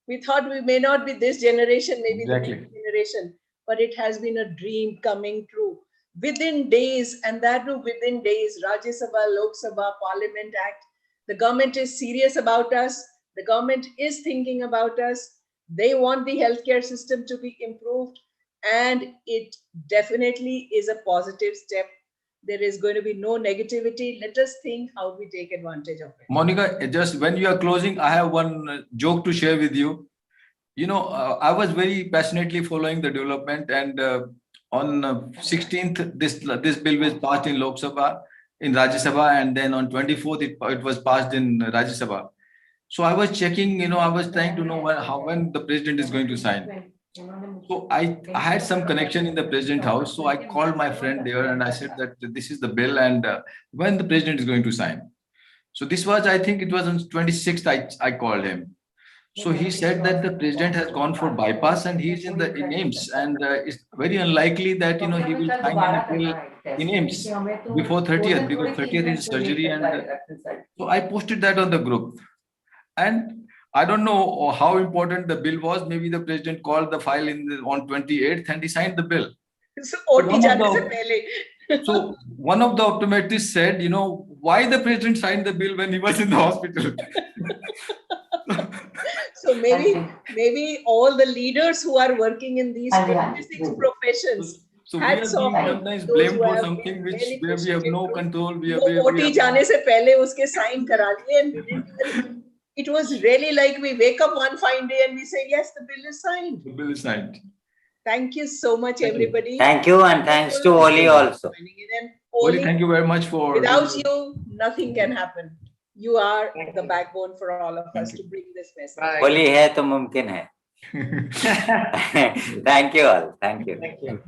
we thought we may not be this generation, maybe exactly. The next generation, but it has been a dream coming true. Within days, and that too within days, Rajya Sabha, Lok Sabha, Parliament Act, the government is serious about us. The government is thinking about us. They want the healthcare system to be improved, and it definitely is a positive step. There is going to be no negativity. Let us think how we take advantage of it. Monica, just when you are closing, I have one joke to share with you. You know, I was very passionately following the development, and on 16th, this bill was passed in Lok Sabha, in Rajya Sabha, and then on 24th, it was passed in Rajya Sabha. So I was checking, I was trying to know when the president is going to sign. So I had some connection in the president house. So I called my friend there and I said that this is the bill and when the president is going to sign. So this was, I think it was on 26th, I called him. So he said that the president has gone for bypass and he's in AIMS, and it's very unlikely that, he will sign any bill in AIMS before 30th, because 30th is surgery. And so I posted that on the group. And I don't know how important the bill was. Maybe the president called the file on 28th and he signed the bill. So one of the optometrists said, why the president signed the bill when he was in the hospital? So maybe all the leaders who are working in these 26 professions. So we are being sometimes blamed for something where we have no control. It was really like we wake up one fine day and we say, yes, the bill is signed. The bill is signed. Thank you so much, everybody. Thank you, and thanks to Oli also. Oli, thank you very much for. Without you, nothing can happen. You are the backbone for all of us to bring this message. Oli hai to mumkin hai. Thank you all. Thank you. Thank you.